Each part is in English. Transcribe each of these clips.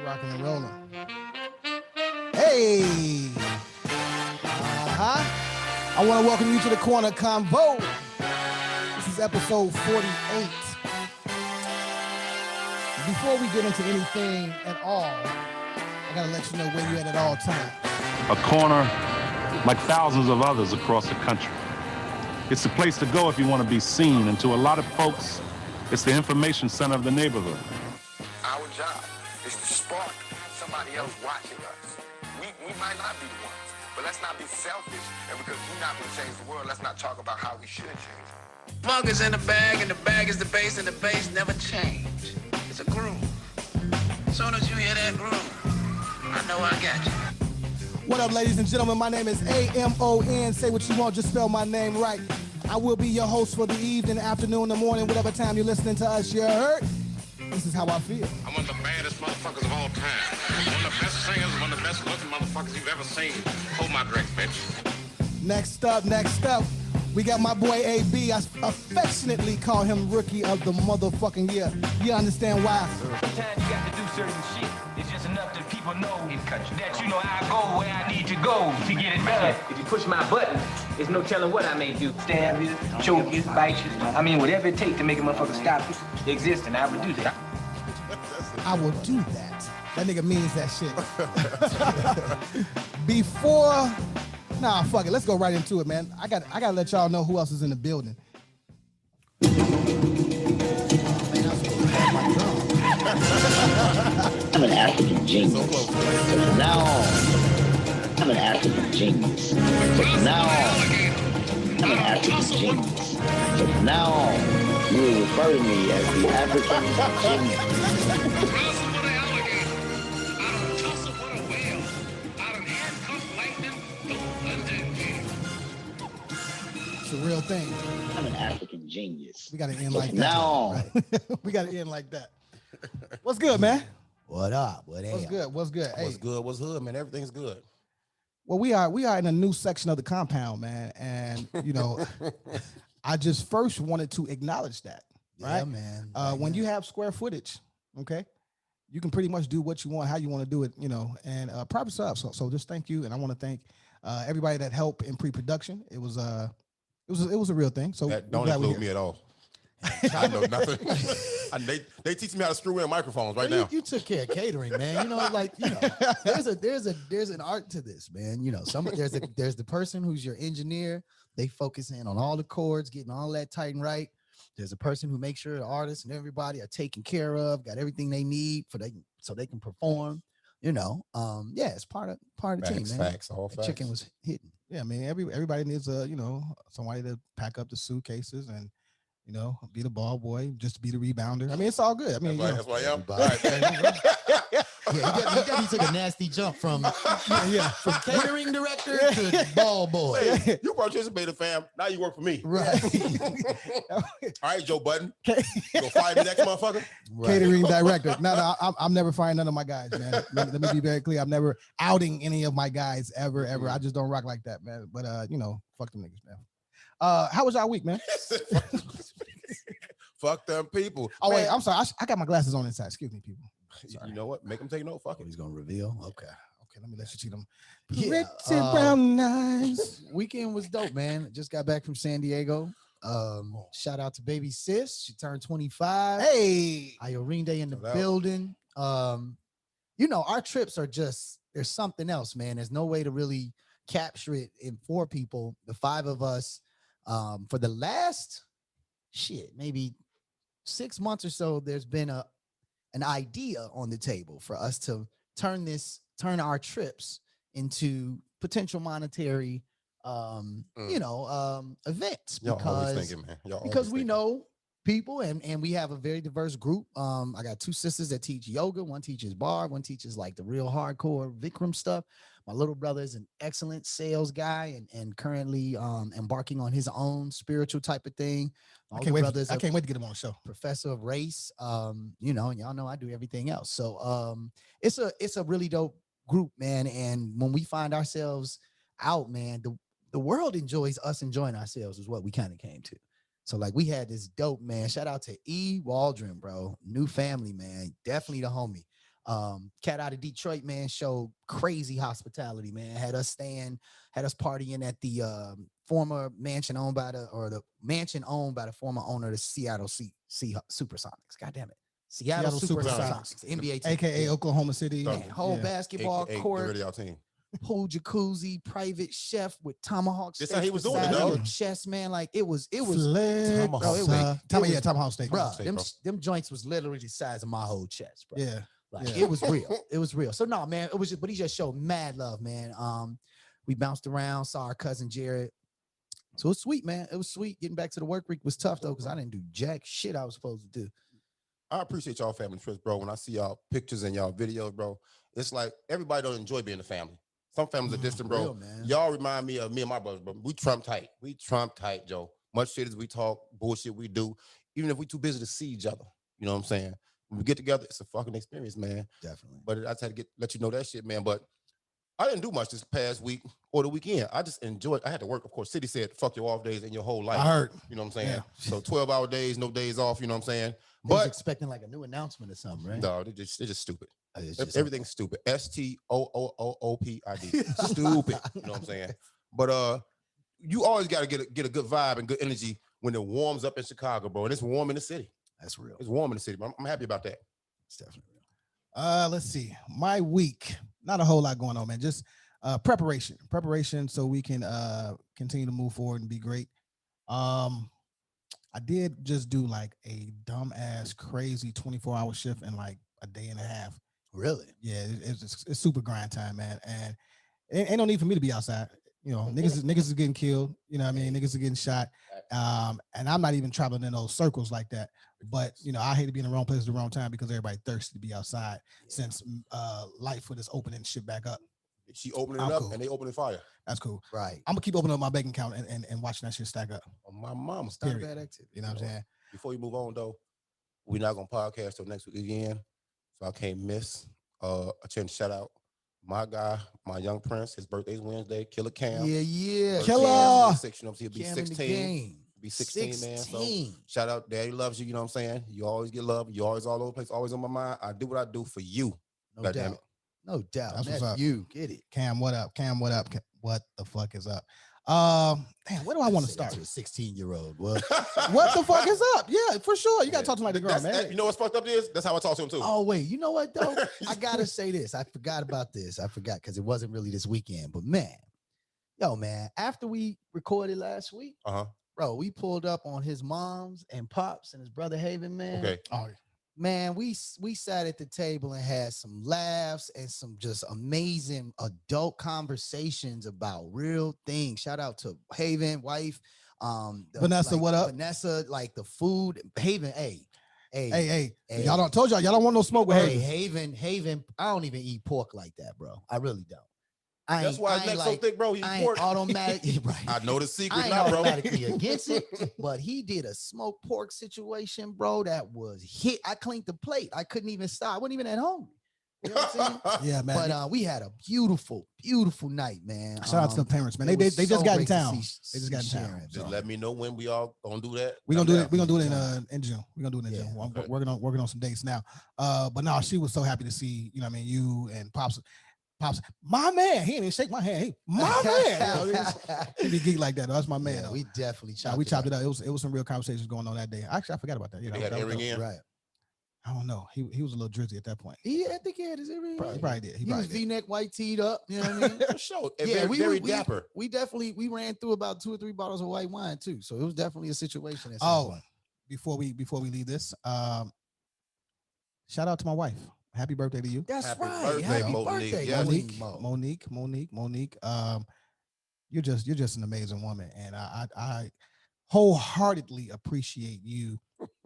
Rocking and rolling. Hey. I want to welcome you to the corner Convo. This is episode 48. Before we get into anything at all, I got to let you know where you're at all times. A corner like thousands of others across the country. It's the place to go if you want to be seen, and to a lot of folks, it's the information center of the neighborhood. Our job is to spark somebody else watching us. We might not be the ones, but let's not be selfish. And because we're not going to change the world, let's not talk about how we should change it. Funk is in the bag, and the bag is the bass, and the bass never change. It's a groove. As soon as you hear that groove, I know I got you. What up, ladies and gentlemen? My name is A-M-O-N. Say what you want, just spell my name right. I will be your host for the evening, afternoon, the morning, whatever time you're listening to us. You heard? This is how I feel. I'm one of the baddest motherfuckers of all time. One of the best singers, one of the best looking motherfuckers you've ever seen. Hold my drink, bitch. Next up, we got my boy AB. I affectionately call him Rookie of the motherfucking Year. You understand why? Sometimes you got to do certain shit. It's just enough that people know that you know I go where I need to go to get it better. If you push my button, there's no telling what I may do. Stab you, choke you, bite you. I mean, whatever it takes to make a motherfucker stop existing, I would do that. I will do that. That nigga means that shit. Fuck it. Let's go right into it, man. I gotta let y'all know who else is in the building. I'm an African genius. From now on, I'm an African genius. From now on, I'm an African genius. From now on, you will refer to me as the African genius. It's a real thing. I'm an African genius. We gotta end like that. Now, right? We gotta end like that. What's good, man? What up? What's good? What's good? What's hood, man? Everything's good. Well, we are in a new section of the compound, man, and you know, I just first wanted to acknowledge that, right? Yeah, man. When you have square footage, okay, you can pretty much do what you want, how you want to do it, you know, and props up. So just thank you, and I want to thank everybody that helped in pre-production. It was a real thing. So that don't include me at all. I know nothing. They teach me how to screw in microphones right now. You took care of catering, man. You know, like, you know, there's an art to this, man. You know, there's the person who's your engineer. They focus in on all the chords, getting all that tight and right. There's a person who makes sure the artists and everybody are taken care of, got everything they need so they can perform. You know, yeah, it's part of the team, man. Facts, all facts. Chicken was hitting. Yeah, I mean, everybody needs somebody to pack up the suitcases and, you know, be the ball boy, just to be the rebounder. I mean, it's all good. I mean, that's why I am. Yeah, he took a nasty jump from catering director to ball boy. Hey, you participated, fam. Now you work for me. Right. All right, Joe Budden. You gonna fire me next motherfucker? Right. Catering director. No, I'm never firing none of my guys, man. Let me be very clear. I'm never outing any of my guys ever. I just don't rock like that, man. But you know, fuck them niggas, man. How was our week, man? Fuck them people. Oh, man. Wait, I'm sorry. I got my glasses on inside. Excuse me, people. Sorry. You know what? Make them take note. Fuck it. He's gonna reveal. Okay, let me let you see them. Yeah, pretty brown eyes. Weekend was dope, man. Just got back from San Diego. Shout out to baby sis. She turned 25. Hey, Iorinde in the building. You know, our trips are there's something else, man. There's no way to really capture it in 4 people. The 5 of us, for the last maybe 6 months or so, there's been an idea on the table for us to turn our trips into potential monetary events, because we know people and we have a very diverse group. I got 2 sisters that teach yoga. One teaches bar, one teaches like the real hardcore Vikram stuff. My little brother is an excellent sales guy and currently embarking on his own spiritual type of thing. I can't wait to get him on the show. Professor of race, you know, and y'all know I do everything else. So it's a really dope group, man. And when we find ourselves out, man, the world enjoys us enjoying ourselves is what we kind of came to. So like we had this dope, man. Shout out to E. Waldron, bro. New family, man. Definitely the homie. Cat out of Detroit, man, showed crazy hospitality, man. Had us partying at the former mansion owned by the former owner of the Seattle Supersonics. God damn it. Seattle Supersonics, NBA team. AKA Oklahoma City. Man, whole basketball court, team. pool jacuzzi, private chef with tomahawk steaks. That's how he was doing it, beside though. your chest, man. Like it was Tomahawk steak. Them joints was literally the size of my whole chest, bro. Yeah. Like it was real. It was real. So no, man, it was just, but he just showed mad love, man. We bounced around, saw our cousin Jared. So it was sweet, man. It was sweet. Getting back to the work week was tough though, because I didn't do jack shit I was supposed to do. I appreciate y'all family trips, bro. When I see y'all pictures and y'all videos, bro, it's like everybody don't enjoy being a family. Some families are distant, bro. Real, man. Y'all remind me of me and my brothers, bro. We Trump tight. We Trump tight, Joe. Much shit as we talk, bullshit we do, even if we too busy to see each other. You know what I'm saying? When we get together, it's a fucking experience, man. Definitely. But I just had to let you know that shit, man. But I didn't do much this past week or the weekend. I just enjoyed. I had to work. Of course, City said, fuck your off days in your whole life. I heard. You know what I'm saying? Yeah. So 12-hour days, no days off. You know what I'm saying? But But expecting like a new announcement or something, right? no, they're just stupid. It's just Everything's stupid. STOOOOPID. Stupid. You know what I'm saying? But you always got to get a good vibe and good energy when it warms up in Chicago, bro. And it's warm in the city. That's real. It's warm in the city. But I'm happy about that. It's definitely real. Let's see. My week, not a whole lot going on, man. Just preparation so we can continue to move forward and be great. I did just do like a dumbass crazy 24-hour shift in like a day and a half. Really? Yeah, it's super grind time, man. And ain't no need for me to be outside. You know, niggas is getting killed. You know what I mean? Niggas are getting shot. And I'm not even traveling in those circles like that. But, you know, I hate to be in the wrong place at the wrong time because everybody thirsty to be outside since Lightfoot is opening shit back up. She opening it up and they opening fire. That's cool. Right. I'm gonna keep opening up my bank account and watching that shit stack up. My mama Not bad activity. You know what I'm saying? Before you move on, though, we're not gonna podcast till next week again. So I can't miss a chance to shout out my guy, my young prince. His birthday's Wednesday. Killer Cam. Yeah. Killer. You know what I'm saying? He'll be Cam 16. Be 16, man. So shout out, Daddy loves you. You know what I'm saying? You always get love. You always all over the place. Always on my mind. I do what I do for you. No God doubt. damn it. No doubt. That's what's That's up. you. Get it. Cam, what up? Cam, what up? What the fuck is up? Damn, where do I want to start? To a 16-year-old. What? What the fuck is up? Yeah, for sure. You gotta talk to my girl, man. You know what's fucked up is? That's how I talk to him too. Oh, wait. You know what, though? I gotta say this. I forgot about this. I forgot because it wasn't really this weekend. But man, after we recorded last week, bro, we pulled up on his mom's and pops and his brother Haven, man. Okay. Oh, man, we sat at the table and had some laughs and some just amazing adult conversations about real things. Shout out to Haven, wife, Vanessa, what up? Vanessa, like the food. Haven, hey. Y'all don't want no smoke with Haven. Haven, I don't even eat pork like that, bro. I really don't. That's why his neck's so thick, bro. He pork. Automatically, right. I know the secret I now, ain't bro. automatically against it, but he did a smoked pork situation, bro. That was hit. I cleaned the plate. I couldn't even stop. I wasn't even at home. You know what I'm saying? Yeah, man. But we had a beautiful, beautiful night, man. Shout out to the parents, man. They just got in town. They just got in town. Just let me know when we all gonna do that. We're gonna do it. We're gonna do it in June. We're gonna do it in June. I'm working on some dates now. But no, she was so happy to see, you know what I mean, you and Pops, my man. He didn't even shake my hand. Hey, my man. He be geek like that. That's my man. Yeah, we definitely chopped it up. It was some real conversations going on that day. Actually, I forgot about that. They had earring in? Right. I don't know. He was a little drizzy at that point. I think he had his earring. He probably did. He was V-neck, white teed up. You know what I mean? For sure. Yeah, very dapper. We definitely ran through about 2 or 3 bottles of white wine too. So it was definitely a situation. Before we leave this, shout out to my wife. Happy birthday to you. That's Happy right. birthday, Happy Monique. birthday, Yes. Monique. You're just an amazing woman, and I wholeheartedly appreciate you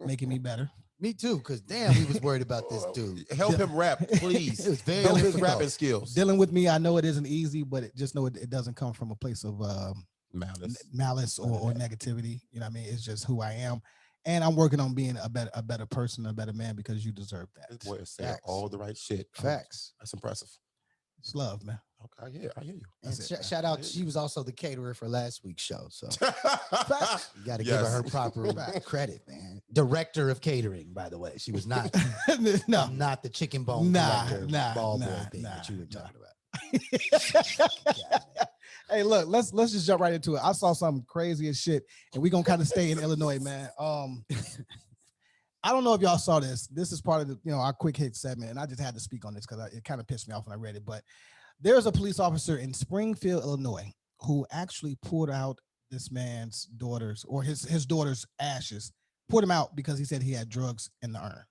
making me better. Me too, because damn, we was worried about this dude. Help him rap, please. It was very Help his difficult. rapping skills. Dealing with me, I know it isn't easy, but just know it doesn't come from a place of malice or negativity. You know what I mean? It's just who I am. And I'm working on being a better person, a better man, because you deserve that. This boy is saying all the right shit. Facts. That's impressive. It's love, man. Okay, I hear you. And shout out, she was also the caterer for last week's show. So you got to give her proper credit, man. Director of catering, by the way. She was not not the chicken bone director ball boy thing that you were talking about. Hey, look, let's just jump right into it. I saw something crazy as shit, and we're gonna kind of stay in Illinois, man. I don't know if y'all saw this. This is part of the, our quick hit segment, and I just had to speak on this because it kind of pissed me off when I read it. But there's a police officer in Springfield, Illinois, who actually pulled out this man's daughter's or his daughter's ashes, pulled him out because he said he had drugs in the urn,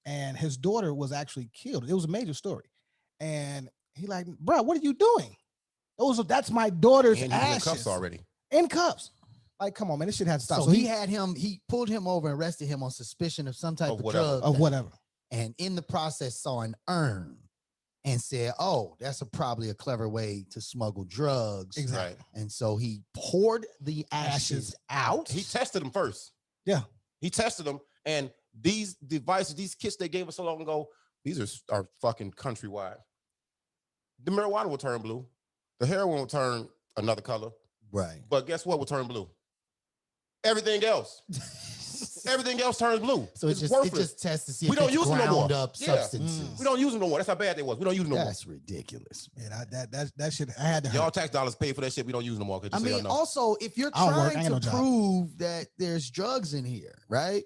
and his daughter was actually killed. It was a major story, and he like, bro, what are you doing? That's my daughter's ashes. In cuffs already. In cuffs. Like, come on, man, this shit had to stop. So he pulled him over and arrested him on suspicion of some type of drug. Of whatever. And in the process saw an urn and said, oh, that's probably a clever way to smuggle drugs. Exactly. And so he poured the ashes out. He tested them first. Yeah. He tested them. And these devices, these kits they gave us so long ago, these are fucking countrywide. The marijuana will turn blue. The heroin will turn another color. Right. But guess what will turn blue? Everything else. Everything else turns blue. So it just tests to see if we don't use them no more. Up substances. We don't use them no more. That's how bad they was. We don't use them no more. That's ridiculous. Yeah, that shit. I had to. Y'all tax dollars pay for that shit. We don't use them no more. I mean, also, if you're trying to prove that there's drugs in here, right?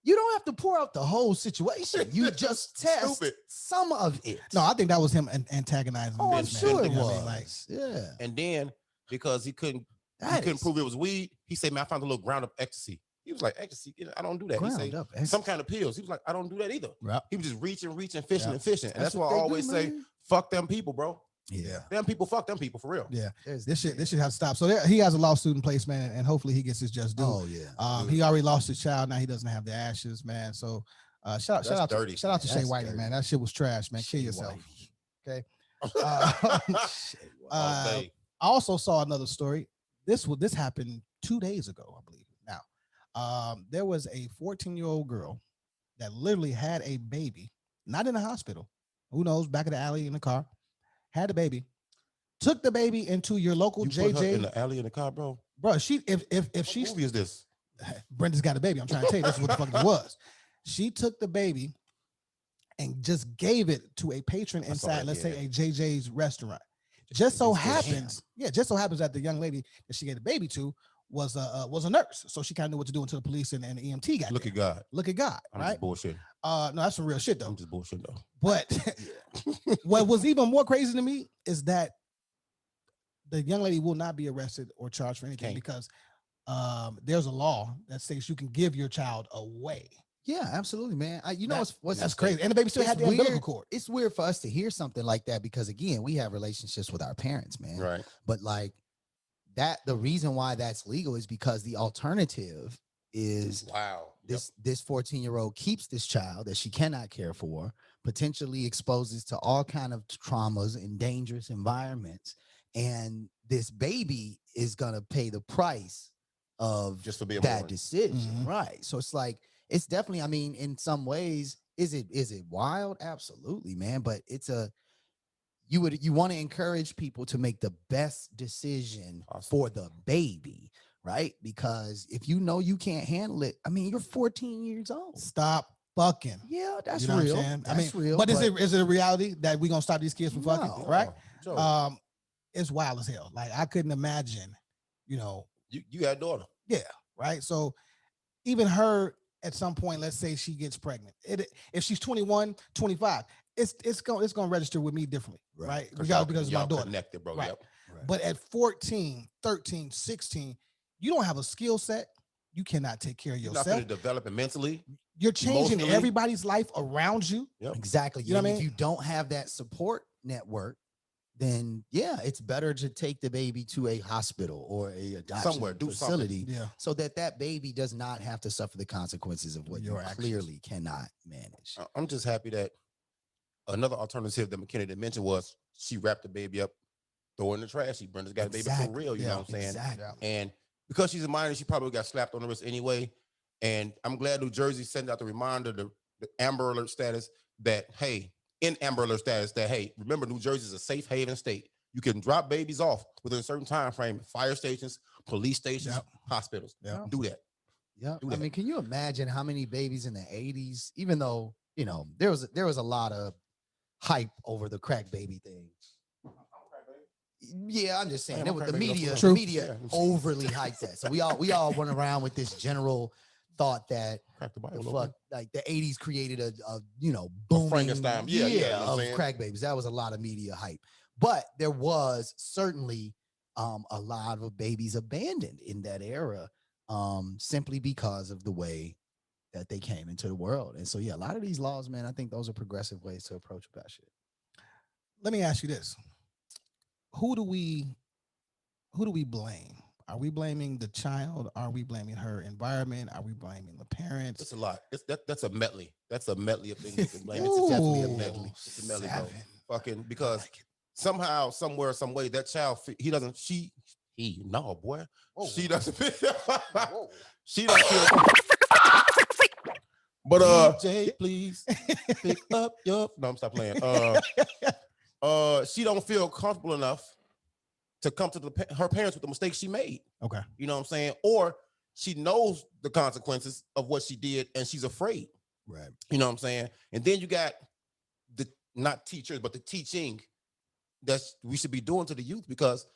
You don't have to pour out the whole situation. You just test some of it. No, I think that was him antagonizing. Oh, I'm sure it was. Like, yeah. And then because he couldn't prove it was weed, he said, "Man, I found a little ground up ecstasy." He was like, "Ecstasy? I don't do that." He said, "Some kind of pills." He was like, "I don't do that either." Right. He was just reaching, fishing, and fishing. And that's why I always say, "Fuck them people, bro." Yeah. Them people, fuck them people for real. Yeah. This shit has to stop. So he has a lawsuit in place, man, and hopefully he gets his just due. Oh yeah. He already lost his child. Now he doesn't have the ashes, man. So shout out to Shay Whitey, man. That shit was trash, man. Kill yourself. Okay. I also saw another story. This happened 2 days ago, I believe. Now, there was a 14-year-old girl that literally had a baby, not in the hospital. Who knows? Back of the alley in the car. Had a baby, took the baby into your local JJ. Put her in the alley in the car, bro. Bro, if she what movie is this? Brenda's got a baby. I'm trying to tell you this is what the fuck it was. She took the baby and just gave it to a patron inside, let's say a JJ's restaurant. Just so happens that the young lady that she gave the baby to was a nurse, so she kind of knew what to do until the police and the EMT got Look there. at God. Look at God. I'm right? just bullshit. No, that's some real shit though. I'm just bullshit though. But what was even more crazy to me is that the young lady will not be arrested or charged for anything because there's a law that says you can give your child away. Yeah, absolutely, man. What's that's crazy. And the baby still had the umbilical cord. It's weird for us to hear something like that because again, we have relationships with our parents, man. Right. But like that, the reason why that's legal is because the alternative is this 14-year-old keeps this child that she cannot care for, potentially exposes to all kind of traumas in dangerous environments, and this baby is gonna pay the price of just for being that born. decision, Mm-hmm. right? So it's like it's definitely. I mean, in some ways, is it wild? Absolutely, man. But it's you want to encourage people to make the best decision for the baby, right? Because if you know you can't handle it, I mean, you're 14 years old. Stop fucking. Yeah, that's You know real. what I'm saying? That's real. But is it a reality that we're gonna stop these kids from fucking? Right? Sure. It's wild as hell. Like I couldn't imagine, You got a daughter. Yeah, right. So even her at some point, let's say she gets pregnant. If she's 21, 25, it's gonna register with me differently, right? Because of my daughter. Connected, bro. Right. Yep. But at 14, 13, 16, you don't have a skill set. You cannot take care of You're yourself. not going to develop it mentally. You're changing emotionally. everybody's life around you. Yep. Exactly. You know what I If mean? you don't have that support network, then yeah, it's better to take the baby to a hospital or a adoption Somewhere, do facility, Yeah. so that baby does not have to suffer the consequences of what you clearly cannot manage. I'm just happy that another alternative that McKinney didn't mention was she wrapped the baby up, throw it in the trash. Brenda's got a baby for real, you know what I'm saying? Exactly. And because she's a minor, she probably got slapped on the wrist anyway. And I'm glad New Jersey sent out the reminder, the Amber Alert status that, hey, in Amber Alert status that, hey, remember, New Jersey is a safe haven state. You can drop babies off within a certain time frame, fire stations, police stations, hospitals. Do that. Yeah. Do that. I mean, can you imagine how many babies in the 80s, even though, you know, there was a lot of hype over the crack baby thing. Yeah, I'm just saying it was the media overly hyped that. So we all went around with this general thought that like the 80s created a you know, booming Frankenstein. of crack babies. That was a lot of media hype. But there was certainly a lot of babies abandoned in that era simply because of the way that they came into the world. And so, yeah, a lot of these laws, man, I think those are progressive ways to approach that shit. Let me ask you this. Who do we blame? Are we blaming the child? Are we blaming her environment? Are we blaming the parents? It's a lot. That's a medley. That's a medley of things you can blame. It's definitely a medley. It's a medley, bro. Fucking because somehow, somewhere, some way, that child, she doesn't feel. She doesn't feel. But DJ, please pick up your. No, I'm stop playing. She don't feel comfortable enough to come to her parents with the mistakes she made. Okay, you know what I'm saying? Or she knows the consequences of what she did and she's afraid. Right. You know what I'm saying? And then you got the not teachers, but the teaching that we should be doing to the youth, because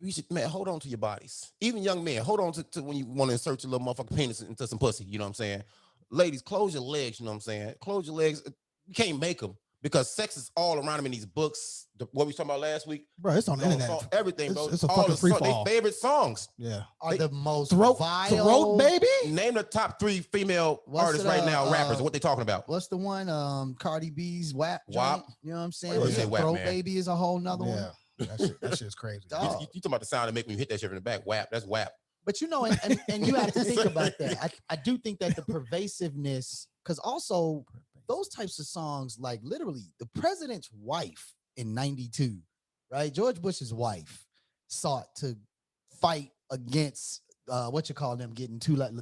we should, man, hold on to your bodies. Even young men, hold on to when you want to insert your little motherfucking penis into some pussy. You know what I'm saying? Ladies, close your legs. You know what I'm saying? Close your legs. You can't make them, because sex is all around them in these books. What we talking about last week, bro? It's on the internet. Everything, bro. It's a fucking free fall. Their favorite songs, are the most throat baby. Name the top 3 female artists right now, rappers. What they talking about? What's the one? Cardi B's WAP. WAP. You know what I'm saying? Throat baby is a whole nother one. That shit's crazy. You talking about the sound that make me hit that shit in the back? WAP. That's WAP. But you know, and you have to think about that. I do think that the pervasiveness, because also those types of songs, like literally the president's wife in 92, right? George Bush's wife sought to fight against what you call them getting two live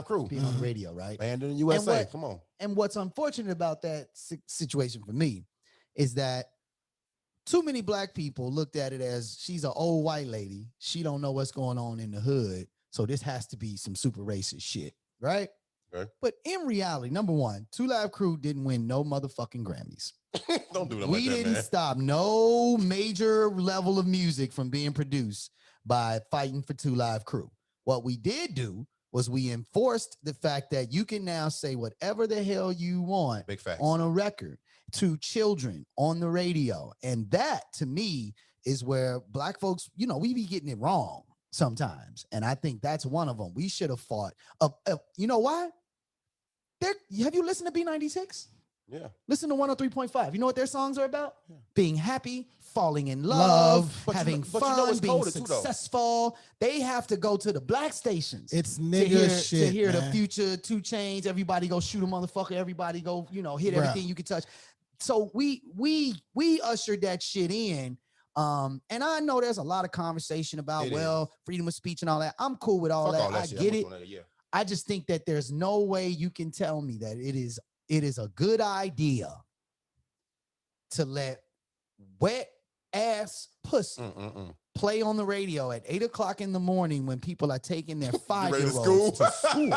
crew being on the radio, right? And in the USA, come on. And what's unfortunate about that situation for me is that too many black people looked at it as she's an old white lady. She don't know what's going on in the hood. So this has to be some super racist shit, right? Okay. But in reality, number one, Two Live Crew didn't win no motherfucking Grammys. Don't do that. We didn't stop no major level of music from being produced by fighting for Two Live Crew. What we did do was we enforced the fact that you can now say whatever the hell you want on a record to children on the radio. And that, to me, is where black folks, you know, we be getting it wrong sometimes. And I think that's one of them. We should have fought. You know why? Have you listened to B96? Yeah. Listen to 103.5. You know what their songs are about? Yeah. Being happy, falling in love, having fun, being successful. They have to go to the black stations. It's nigga shit, to hear man. the Future, 2 Chainz. Everybody go shoot a motherfucker. Everybody go, you know, hit everything you can touch. So we ushered that shit in. And I know there's a lot of conversation about freedom of speech and all that. I'm cool with all that. I get it. I just think that there's no way you can tell me that it is a good idea to let wet ass pussy play on the radio at 8 o'clock in the morning when people are taking their 5-year-olds to school.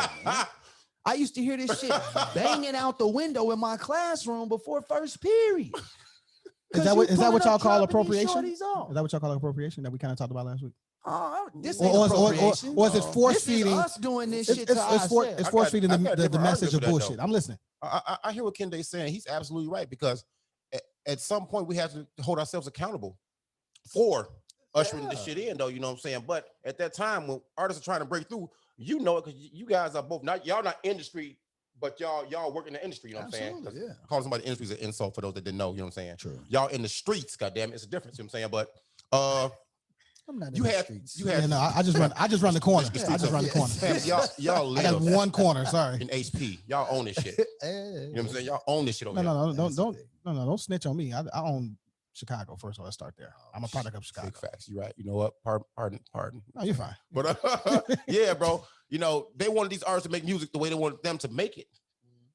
I used to hear this shit banging out the window in my classroom before first period. Is that what y'all call appropriation? Is that what y'all call appropriation that we kind of talked about last week? This ain't appropriation. Or is it force feeding? Us doing this shit to ourselves. It's force feeding the message of bullshit. I'm listening. I hear what Kende's saying. He's absolutely right, because at some point we have to hold ourselves accountable for ushering this shit in, though. You know what I'm saying? But at that time, when artists are trying to break through, you know it, because you guys are both y'all not industry, but y'all work in the industry. You know what I'm saying? Yeah. Calling somebody industry is an insult for those that didn't know. You know what I'm saying? True. Y'all in the streets, goddamn, it's a difference. You know what I'm saying? But I'm not in the streets. I just run the corner. I just run the corner. Y'all live. I got one corner. Sorry. In HP, y'all own this shit. You know what I'm saying? Y'all own this shit over here. Don't snitch on me. I own Chicago first. So let's start there. I'm a product of Chicago. Big facts. You're right. You know what? Pardon. No, you're fine. But yeah, bro. You know, they wanted these artists to make music the way they wanted them to make it.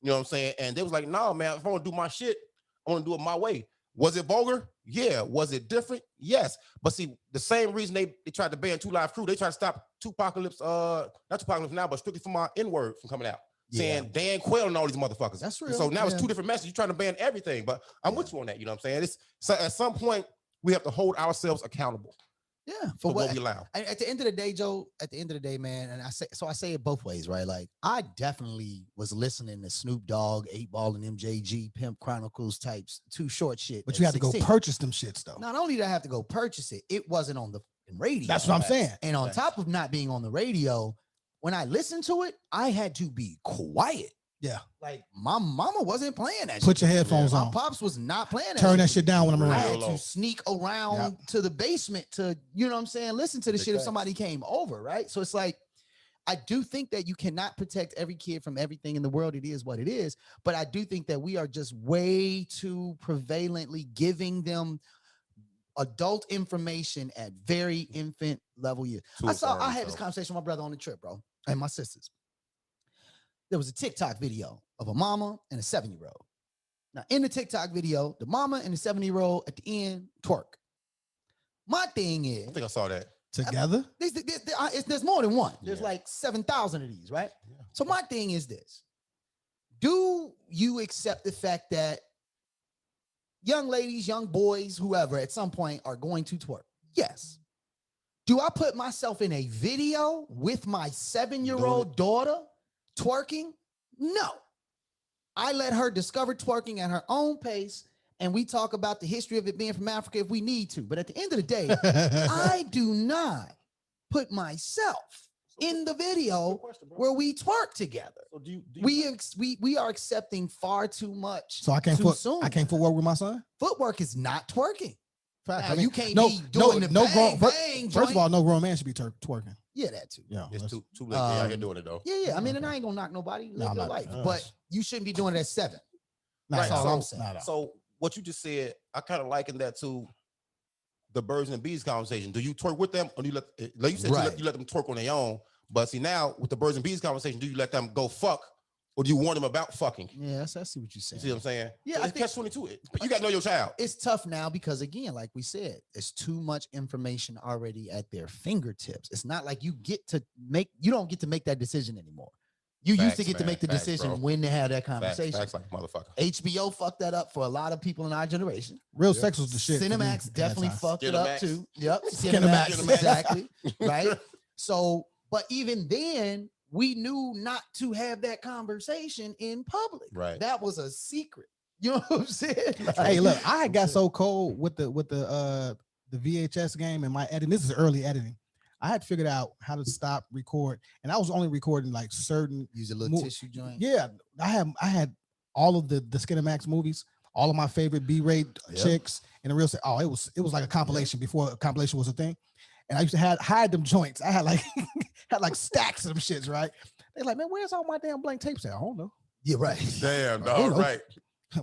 You know what I'm saying? And they was like, "No, man. If I want to do my shit, I want to do it my way. Was it vulgar? Yeah. Was it different? Yes. But see, the same reason they tried to ban 2 Live Crew, they tried to stop Tupacalypse, not Tupacalypse now, but Strictly for My N-word from coming out. Saying Dan Quayle and all these motherfuckers. That's real. So now it's 2 different messages. You're trying to ban everything, but I'm with you on that. You know what I'm saying? So at some point, we have to hold ourselves accountable. Yeah, for what we allow. At the end of the day, Joe, at the end of the day, man, and I say it both ways, right? Like, I definitely was listening to Snoop Dogg, 8 Ball, and MJG, Pimp Chronicles types, Too Short shit. But you had to go purchase them shits, though. Not only did I have to go purchase it, it wasn't on the radio. That's what I'm saying. And on top of not being on the radio, when I listened to it, I had to be quiet. Yeah. Like, my mama wasn't playing that shit. Put your headphones on. My pops was not playing that Turn that shit down when I'm around. I had to sneak around to the basement to, you know what I'm saying, listen to the shit if somebody came over, right? So it's like, I do think that you cannot protect every kid from everything in the world. It is what it is. But I do think that we are just way too prevalently giving them adult information at very infant level years. I had this conversation with my brother on the trip, bro, and my sisters. There was a TikTok video of a mama and a 7-year-old. Now, in the TikTok video, the mama and the 7-year-old at the end twerk. My thing is, I think I saw that together. There's more than one. There's like 7,000 of these, right? Yeah. So my thing is this: do you accept the fact that young ladies, young boys, whoever, at some point are going to twerk? Yes. Do I put myself in a video with my 7-year-old daughter twerking? No. I let her discover twerking at her own pace, and we talk about the history of it being from Africa if we need to. But at the end of the day, I do not put myself in the video where we twerk together. So we are accepting far too much. So I can't footwork with my son. Footwork is not twerking. Fact. Now, you can't be doing the bang, bang. First of all, no grown man should be twerking. Yeah, that too. Yeah, it's too late. I can doing it though. Yeah. I mean, and I ain't gonna knock nobody. Live your life, but you shouldn't be doing it at 7. That's all I'm saying. So what you just said, I kind of liken that to the birds and bees conversation. Do you twerk with them, or do you like you said, you let them twerk on their own? But see, now with the birds and bees conversation, do you let them go fuck, or do you warn them about fucking? Yes, I see what you're saying. You see what I'm saying? Yeah, so it's catch-22. But you got to know your child. It's tough now because, again, like we said, there's too much information already at their fingertips. It's not like you don't get to make that decision anymore. You used to get to make the decision when to have that conversation. Facts like motherfucker. HBO fucked that up for a lot of people in our generation. Real sex was the shit. Cinemax definitely fucked it up too. Yep. Cinemax, exactly. Right. So, but even then, we knew not to have that conversation in public. Right. That was a secret. You know what I'm saying? Like, hey, look, I had got so cold with the VHS game and my editing. This is early editing. I had figured out how to stop record, and I was only recording like certain use a little tissue joint. Yeah, I had all of the Skinemax movies, all of my favorite B-rate chicks, and the real. Oh, it was like a compilation before a compilation was a thing. And I used to hide them joints. I had like stacks of them shits, right? They're like, man, where's all my damn blank tapes at? I don't know. Yeah, right. Damn, dog, right.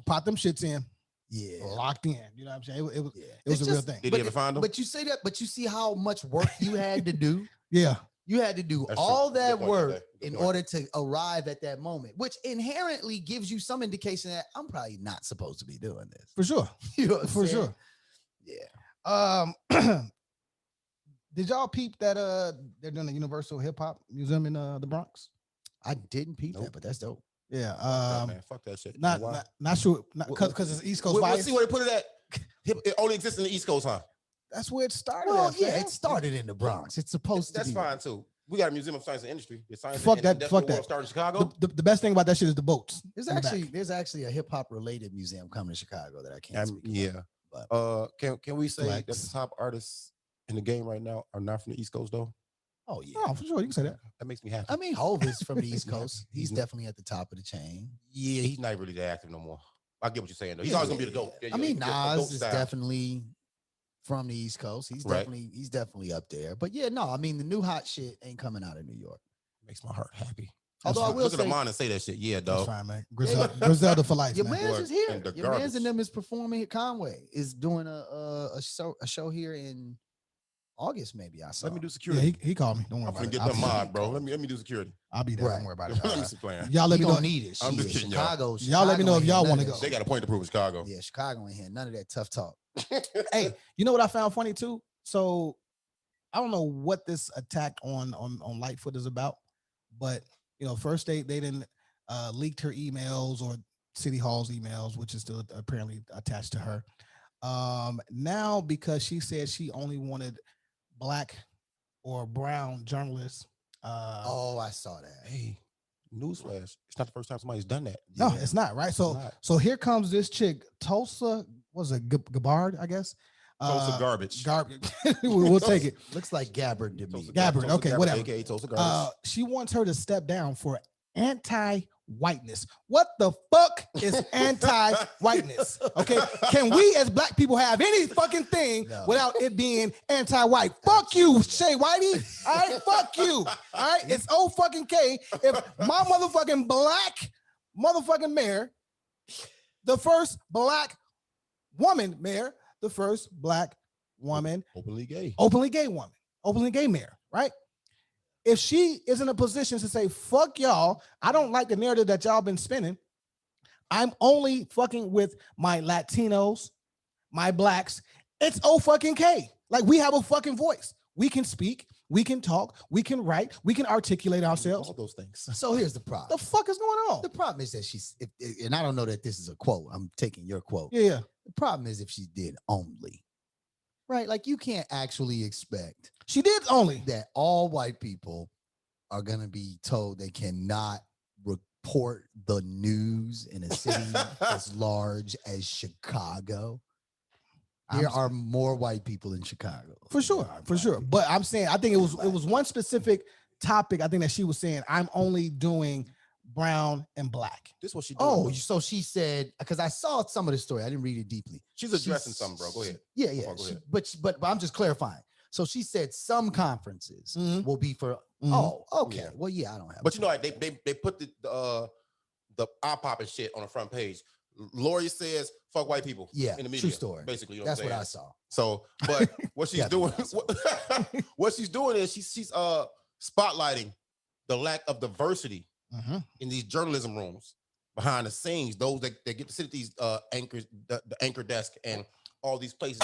Pop them shits in. Yeah. Locked in. You know what I'm saying? It was a real thing. Did you ever find them? But you say that, but you see how much work you had to do? Yeah. You had to do all that work in order to arrive at that moment, which inherently gives you some indication that I'm probably not supposed to be doing this. For sure. You know what I'm saying? Sure. Yeah. Did y'all peep that they're doing the Universal Hip Hop Museum in the Bronx? I didn't peep that, but that's dope. Yeah. Man, fuck that shit. Not sure because it's East Coast. Let's see where they put it at. It only exists in the East Coast, huh? That's where it started. Well, at, yeah, it started in the Bronx. It's supposed to be. That's fine too. We got a Museum of Science and Industry. Fuck that. Started in Chicago. The best thing about that shit is the boats. There's actually a hip hop related museum coming to Chicago that I can't speak about. Yeah. But can we say that the top artists in the game right now are not from the East Coast though? Oh yeah. Oh, for sure. You can say that. That makes me happy. I mean, Hov is from the East Coast. He's definitely at the top of the chain. Yeah, he's not really that active no more. I get what you're saying though. He's always gonna be the GOAT. I mean, Nas is definitely from the East Coast. He's definitely up there. But yeah, no, I mean the new hot shit ain't coming out of New York. Makes my heart happy. Although I will look say, at the mind and say that shit. Yeah, dog. That's fine, man. Griselda for life. Your man. man's is here. Your man's and them is performing at Conway. Is doing a show here in August, maybe I saw. Let me do Yeah, security. he called me. Don't worry I'm about gonna it. get I'll the be- mod, bro. Let me do security. I'll be there. Right. Don't worry about it. Let me see playing. Y'all let me know. Don't need it. I'm just Shit, kidding, y'all. Chicago. Y'all let me know if y'all want to go. They got a point to prove in Chicago. Yeah, Chicago ain't here. None of that tough talk. Hey, you know what I found funny too? So I don't know what this attack on Lightfoot is about, but you know, first they didn't leaked her emails or City Hall's emails, which is still apparently attached to her. Now because she said she only wanted black or brown journalists. Oh, I saw that. Hey, newsflash. It's not the first time somebody's done that. No, it's not, right? So so here comes this chick, Tulsa, was it Gabbard, I guess? Tulsa garbage. Garbage. we'll take it. Looks like Gabbard to me. Gabbard, okay, Gabbard, whatever. AKA Tulsa garbage. She wants her to step down for anti-whiteness. What the fuck is anti-whiteness? Okay, can we as black people have any fucking thing without it being anti-white? Fuck you, Shay Whitey. All right, fuck you. All right, it's fucking K. If my motherfucking black motherfucking mayor, the first black woman mayor, the first black woman, openly gay woman, openly gay mayor, right? If she is in a position to say, fuck y'all, I don't like the narrative that y'all been spinning. I'm only fucking with my Latinos, my blacks. It's fucking K. Like, we have a fucking voice. We can speak, we can talk, we can write, we can articulate ourselves. All those things. So here's the problem. The fuck is going on? The problem is that she's, and I don't know that this is a quote. I'm taking your quote. Yeah. The problem is if she did only, right? Like, you can't actually expect she did only that all white people are going to be told they cannot report the news in a city as large as Chicago. There are more white people in Chicago. For sure. But I'm saying, I think it was one specific topic. I think that she was saying, I'm only doing brown and black. This is what she did. Oh, so she said, because I saw some of the story. I didn't read it deeply. She's addressing something, bro. Go ahead. Yeah. Go ahead. But I'm just clarifying. So she said some conferences will be for, oh, okay. Yeah. Well, yeah, I don't have. But you know, like they put the eye popping shit on the front page. Lori says, fuck white people. Yeah, in the media. true story. Basically, you know That's what what I'm I saying? saw. So, but what she's doing, what she's doing is she's spotlighting the lack of diversity in these journalism rooms behind the scenes. Those that get to sit at these anchors, the anchor desk, and all these places.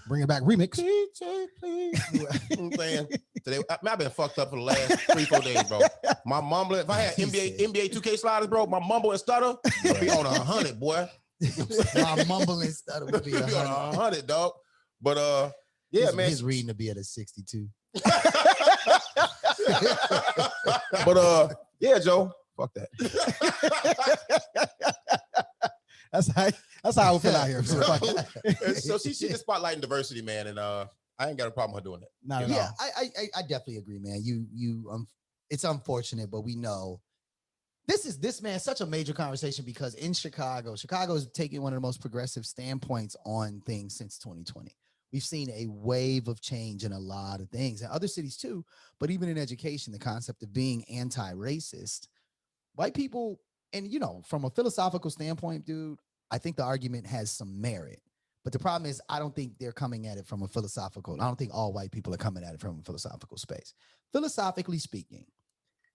Bring it back, remix. DJ, please. You know what I'm saying? Today, I've been fucked up for the last 3-4 days, bro. My mumbling, if I had NBA 2K sliders, bro, my mumble and stutter would be on 100, boy. My mumble and stutter would be 100. 100, dog. But yeah, man. His reading to be at a 62. But yeah, Joe. Fuck that. That's how I feel out here. So she's just spotlighting diversity, man, and I ain't got a problem with her doing it. Not at all. I definitely agree, man. It's unfortunate, but we know this man such a major conversation because in Chicago is taking one of the most progressive standpoints on things since 2020. We've seen a wave of change in a lot of things, and other cities too. But even in education, the concept of being anti-racist, white people. And, you know, from a philosophical standpoint, dude, I think the argument has some merit. But the problem is, I don't think they're coming at it from a philosophical. I don't think all white people are coming at it from a philosophical space. Philosophically speaking,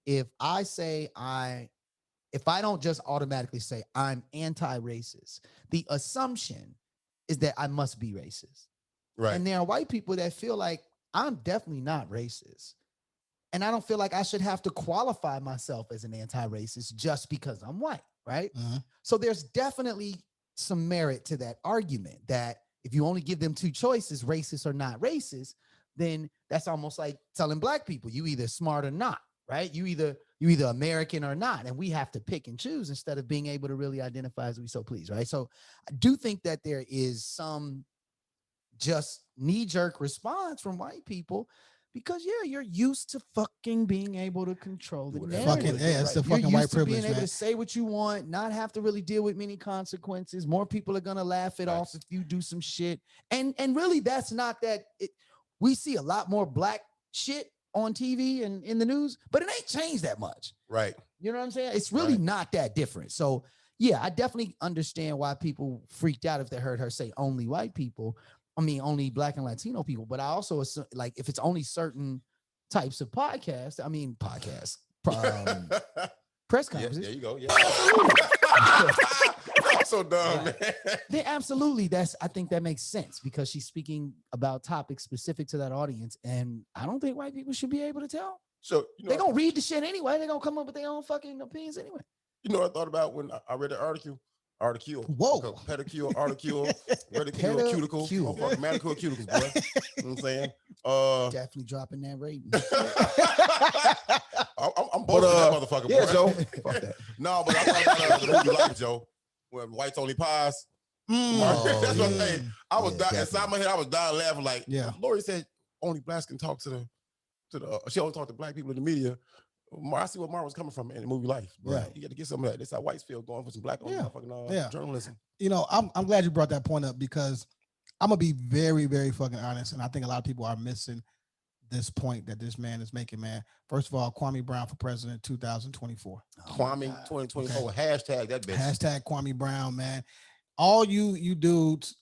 if I don't just automatically say I'm anti-racist, the assumption is that I must be racist. Right. And there are white people that feel like I'm definitely not racist. And I don't feel like I should have to qualify myself as an anti-racist just because I'm white, right? So there's definitely some merit to that argument that if you only give them two choices, racist or not racist, then that's almost like telling black people, you either smart or not, right? You either American or not, and we have to pick and choose instead of being able to really identify as we so please, right? So I do think that there is some just knee-jerk response from white people because you're used to fucking being able to control the narrative. It's the You're fucking used white to privilege, being able man. to say what you want, not have to really deal with many consequences. More people are gonna laugh it off if you do some shit. And really, that's not that. We see a lot more black shit on TV and in the news, but it ain't changed that much. Right. You know what I'm saying? It's really not that different. So yeah, I definitely understand why people freaked out if they heard her say only white people. only Black and Latino people, but I also like if it's only certain types of podcasts, press conferences. There you go. Yeah. I'm so dumb, man. Then absolutely, I think that makes sense because she's speaking about topics specific to that audience, and I don't think white people should be able to tell. So they're gonna read the shit anyway. They're gonna come up with their own fucking opinions anyway. You know what I thought about when I read the article? Whoa. Pedicure, article, pedicure, cuticle. Oh, fuck, manicure, cuticles, boy. You know what I'm saying? Definitely dropping that rating. I'm both of that motherfucker, boy. Yeah, Joe. Fuck that. No, but I thought about the movie Life, Joe, where whites only pies. That's what I'm saying. I was dying inside my head. I was dying laughing like, Lori said only blacks can talk to the she only talk to black people in the media. I see where Mar was coming from in the movie Life. Right. You got to get some of that. That's how whites feel going for some black journalism. You know, I'm glad you brought that point up because I'm going to be very, very fucking honest. And I think a lot of people are missing this point that this man is making, man. First of all, Kwame Brown for president 2024. Kwame 2024. Okay. Hashtag that bitch. Hashtag Kwame Brown, man. All you dudes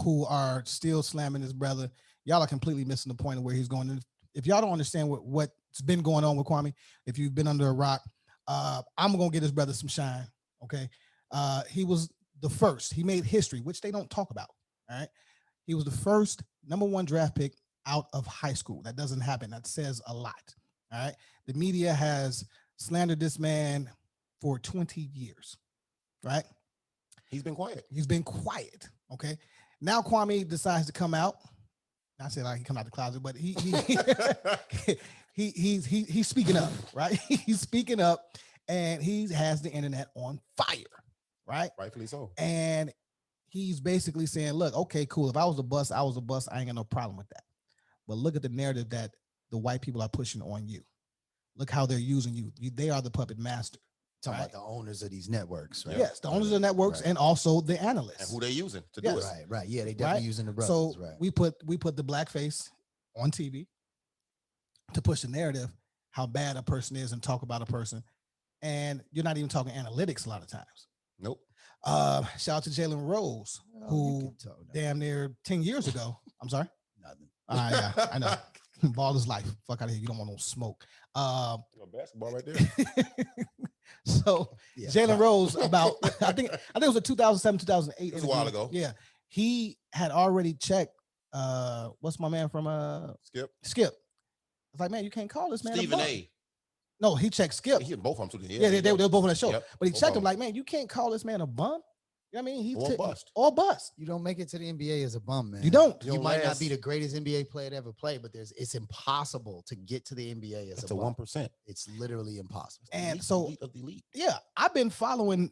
who are still slamming his brother, y'all are completely missing the point of where he's going. If y'all don't understand what's been going on with Kwame, if you've been under a rock, I'm going to get his brother some shine, okay? He was the first. He made history, which they don't talk about, all right? He was the first #1 draft pick out of high school. That doesn't happen. That says a lot, all right? The media has slandered this man for 20 years, right? He's been quiet. He's been quiet, okay? Now Kwame decides to come out. I said like he come out the closet, but he's speaking up, right? He's speaking up, and he has the internet on fire, right? Rightfully so. And he's basically saying, look, okay, cool. If I was a bust, I was a bust. I ain't got no problem with that. But look at the narrative that the white people are pushing on you. Look how they're using you. They are the puppet master. Talking about the owners of these networks, right? Yes, the owners of the networks and also the analysts. And who they using to do it. Right. Yeah, they definitely using the brothers. So we put the blackface on TV to push the narrative, how bad a person is and talk about a person. And you're not even talking analytics a lot of times. Nope. Shout out to Jalen Rose, who damn near 10 years ago. I'm sorry? Nothing. Yeah, I know. Ball is life. Fuck out of here. You don't want no smoke. Basketball right there. So Jalen Rose, about I think it was a 2007, 2008. It was a while ago. Yeah, he had already checked. What's my man from Skip? It's like, man, you can't call this man Stephen A. No, he checked Skip. He hit both of them too. Yeah, they were both on the show. Yep, but he checked him like, man, you can't call this man a bum. You know what I mean? He's or bust. You don't make it to the NBA as a bum, man. You don't. You might not be the greatest NBA player to ever play, but it's impossible to get to the NBA as a bum. 1%. It's literally impossible. And so, elite. Yeah, I've been following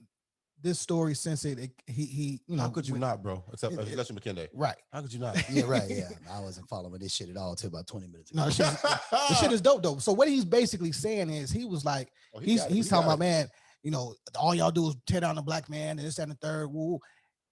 this story since he you know. How could you not, bro? Except Lester McKinney. Right. How could you not? Yeah, right. Yeah. I wasn't following this shit at all until about 20 minutes ago. No, the shit is dope, though. So what he's basically saying is he was like, he's talking about, man, you know, all y'all do is tear down the black man and this, that, and the third. Woo.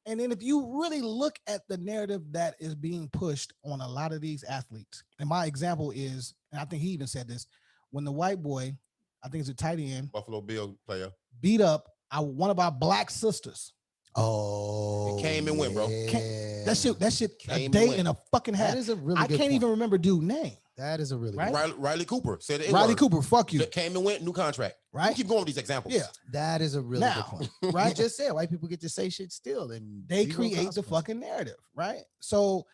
And then if you really look at the narrative that is being pushed on a lot of these athletes, and my example is, and I think he even said this, when the white boy, I think it's a tight end, Buffalo Bill player, beat up one of our black sisters. Oh, it came and went, bro. That shit a day and a fucking half. That is a really I good can't even remember dude's name. That is a really right? good Riley Cooper said it. Riley Cooper, fuck you. That came and went, new contract. Right? You keep going with these examples. Yeah. That is a really good point. Right? You just said white people get to say shit still, and they create the fucking narrative, right? So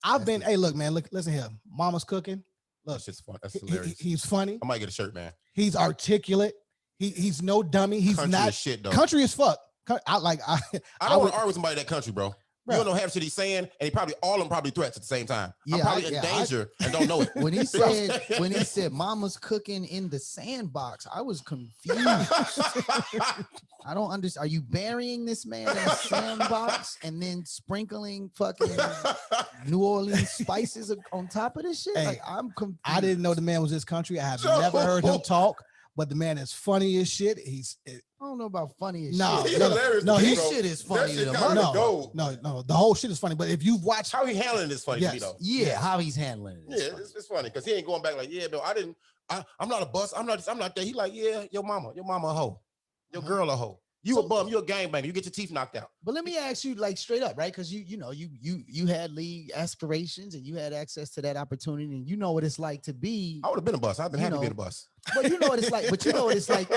I've been, hey, look, man, listen here. Mama's cooking. Look, that's just fun. That's hilarious. He's funny. I might get a shirt, man. He's articulate. He's no dummy. He's country not as shit, though. Country as fuck. I don't want to argue with somebody that country, bro. You don't know half shit he's saying, and all of them probably threats at the same time. Yeah, I'm probably in danger and don't know it. When he said mama's cooking in the sandbox, I was confused. I don't understand. Are you burying this man in a sandbox and then sprinkling fucking New Orleans spices on top of this shit? Hey, like, I'm confused. I didn't know the man was this country. I have never heard him talk, but the man is funny as shit. I don't know about funny as no, shit. No, his shit is funny. No, the whole shit is funny. But if you've watched how he handling this funny to me though. Yeah, how he's handling it. Yeah, it's funny because he ain't going back like, yeah, bro, I'm not a bust. I'm not that. He like, yeah, your mama a hoe. Your girl a hoe. You a bum, you a gangbanger, you get your teeth knocked out. But let me ask you, like, straight up, right? Because you had league aspirations and you had access to that opportunity, and you know what it's like to be. I would have been a bus. I've been happy to be a bus. But you know what it's like. But you know what it's like.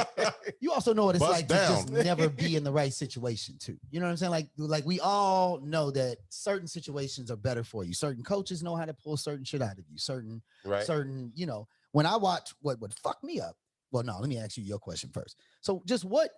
You also know what it's Bust like down. to just never be in the right situation too. You know what I'm saying? Like we all know that certain situations are better for you. Certain coaches know how to pull certain shit out of you. Certain, when I watch what would fuck me up. Well, no, let me ask you your question first. So just what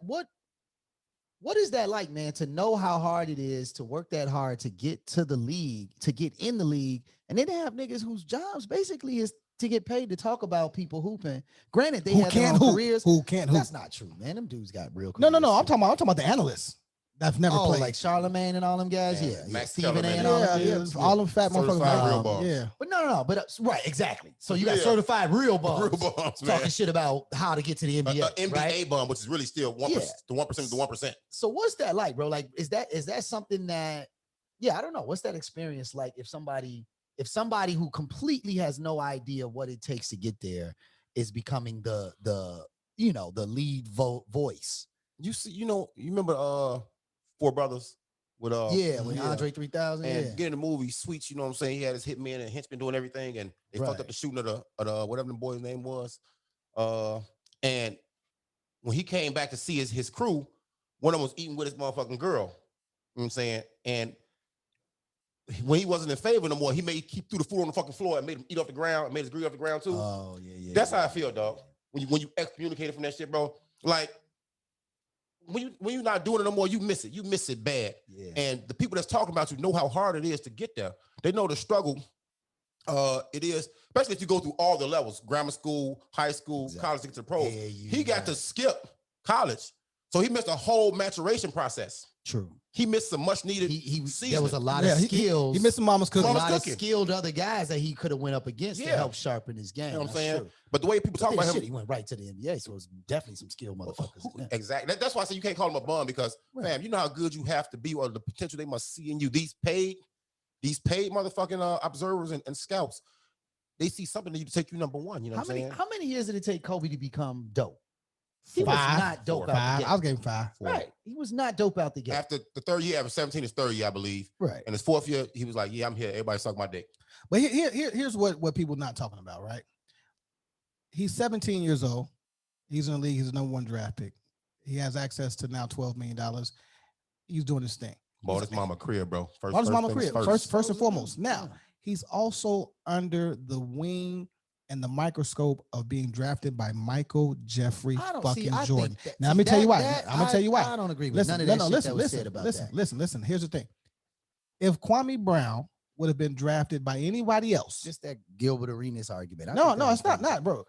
is that like, man, to know how hard it is to work that hard to get to the league, to get in the league, and then they have niggas whose jobs basically is to get paid to talk about people hooping. Granted, they have their own careers. Who can't hoop? That's not true, man. Them dudes got real No. careers. I'm talking about the analysts that's never played. Like Charlemagne and all them guys. Yeah. Max Stephen A. Kellerman. and all them dudes. All them fat motherfuckers. Real bums. Yeah. But no. But right, exactly. So you got certified real bums. Real bums, man. Talking shit about how to get to the NBA. NBA right? bum, which is really still 1%, the 1% of the 1%. So what's that like, bro? Like, is that something that, I don't know. What's that experience like if somebody who completely has no idea what it takes to get there is becoming the lead voice? You see, you remember Four Brothers with with Andre 3000 and getting the movie Sweets, you know what I'm saying? He had his hitman and henchman doing everything, and they fucked up the shooting of the whatever the boy's name was. And when he came back to see his crew, one of them was eating with his motherfucking girl. You know what I'm saying? And when he wasn't in favor no more, he threw the food on the fucking floor and made him eat off the ground, and made his grill off the ground too. Oh, yeah. That's how I feel, dog. When you excommunicated from that shit, bro. Like, when you're not doing it no more, you miss it. You miss it bad. Yeah. And the people that's talking about you know how hard it is to get there. They know the struggle it is, especially if you go through all the levels, grammar school, high school, college to get to the pros. He got to skip college. So he missed a whole maturation process. True. He missed some much needed there was a lot of skills. He missed some mama's cooking. A lot of skilled other guys that he could have went up against to help sharpen his game. You know what I'm saying? True. But the way people talk about him, he went right to the NBA, so it's definitely some skilled motherfuckers. Exactly. That's why I say you can't call him a bum because, fam, you know how good you have to be or the potential they must see in you. These paid motherfucking observers and scouts, they see something in you to take you number one. You know what I'm saying? How many years did it take Kobe to become dope? He 5, was not dope 4, out 5. the gate. I was getting 5. 4. Right. He was not dope out the gate. After the third year, after 17, his third year, I believe. Right. And his fourth year, he was like, yeah, I'm here. Everybody suck my dick. But here's what people not talking about, right? He's 17 years old. He's in the league. He's the number 1 draft pick. He has access to now $12 million. He's doing his thing. Bought his mama crib, bro. Bought his mama crib. First and foremost. Now, he's also under the wing and the microscope of being drafted by Michael Jeffrey fucking Jordan. Now, let me tell you why. I'm going to tell you why. I don't agree with none of that shit that was said about that. Listen. Here's the thing. If Kwame Brown would have been drafted by anybody else. Just that Gilbert Arenas argument. No, it's not, bro.